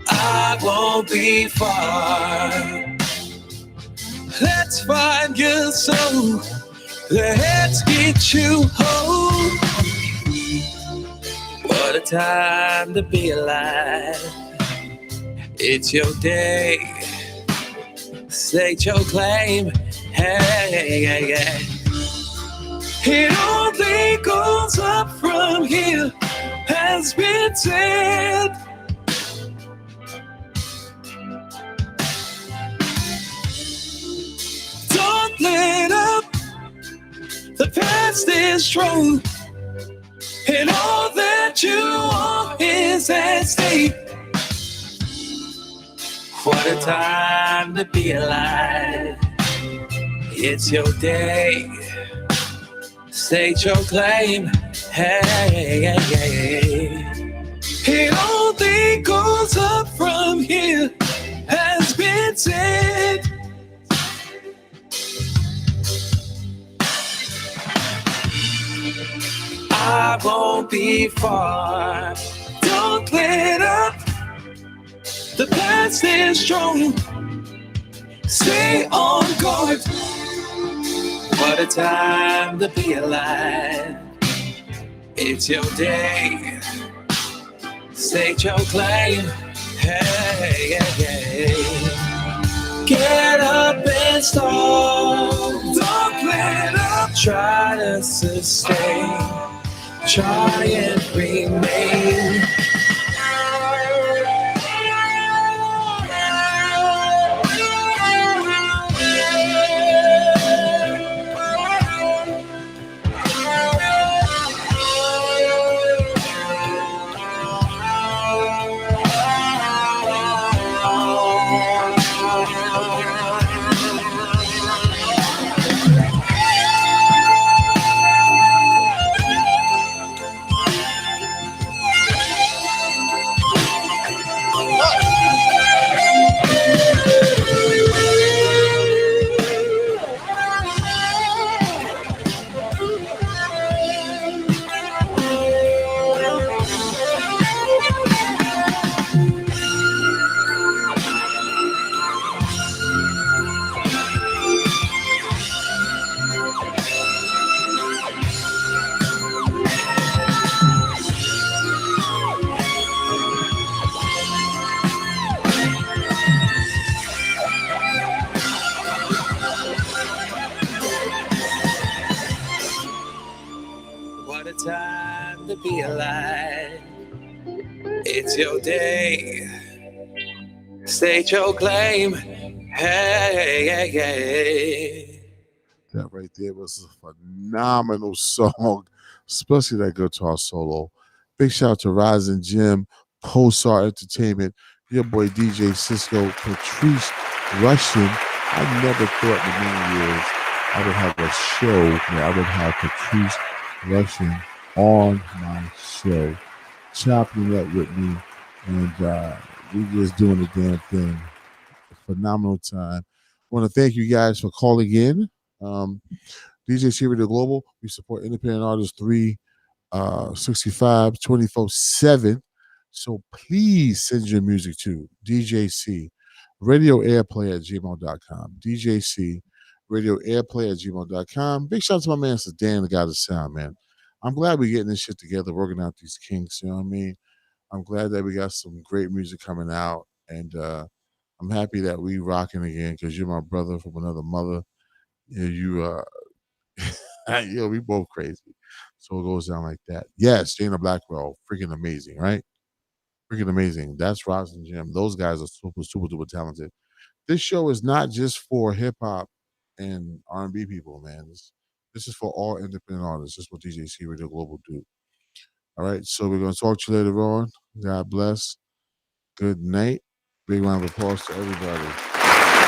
I won't be far. Let's find your soul. Let's get you home. What a time to be alive. It's your day. State your claim. Hey, hey, hey. It only goes up from here, has been said. Don't let up. The past is true, and all that you are is at stake. What a time to be alive. It's your day. State your claim. Hey, hey, hey. It only goes up from here, has been said. I won't be far. Don't let up. The past is strong. Stay on guard. What a time to be alive. It's your day. State your claim. Hey, hey, hey. Get up and start. Don't let up. Try to sustain. Try and remain. What a time to be alive. It's your day. State your claim. Hey, hey, hey. That right there was a phenomenal song, especially that guitar solo. Big shout out to Rising Jim, Pulsar Entertainment, your boy DJ Cisco, Patrice, Rushen. I never thought in a million years I would have a show where I would have Patrice Rushen on my show, chopping it up with me, and we just doing the damn thing. Phenomenal time. I want to thank you guys for calling in. DJC Radio Global, we support independent artists 365 24/7. So please send your music to DJC Radio Airplay at gmail.com. DJC Radio Airplay at gmail.com. Big shout out to my man, Dan, the guy of sound, man. I'm glad we're getting this shit together, working out these kinks, you know what I mean? I'm glad that we got some great music coming out, and I'm happy that we rocking again because you're my brother from another mother. Yeah, yo, we both crazy. So it goes down like that. Yes, Jana Blackwell, freaking amazing, right? freaking amazing. That's Ross and Jim. Those guys are super, super, super talented. This show is not just for hip hop and R&B people, man. This is for all independent artists. This is what DJC Radio Global do. All right, so we're going to talk to you later on. God bless. Good night. Big round of applause to everybody.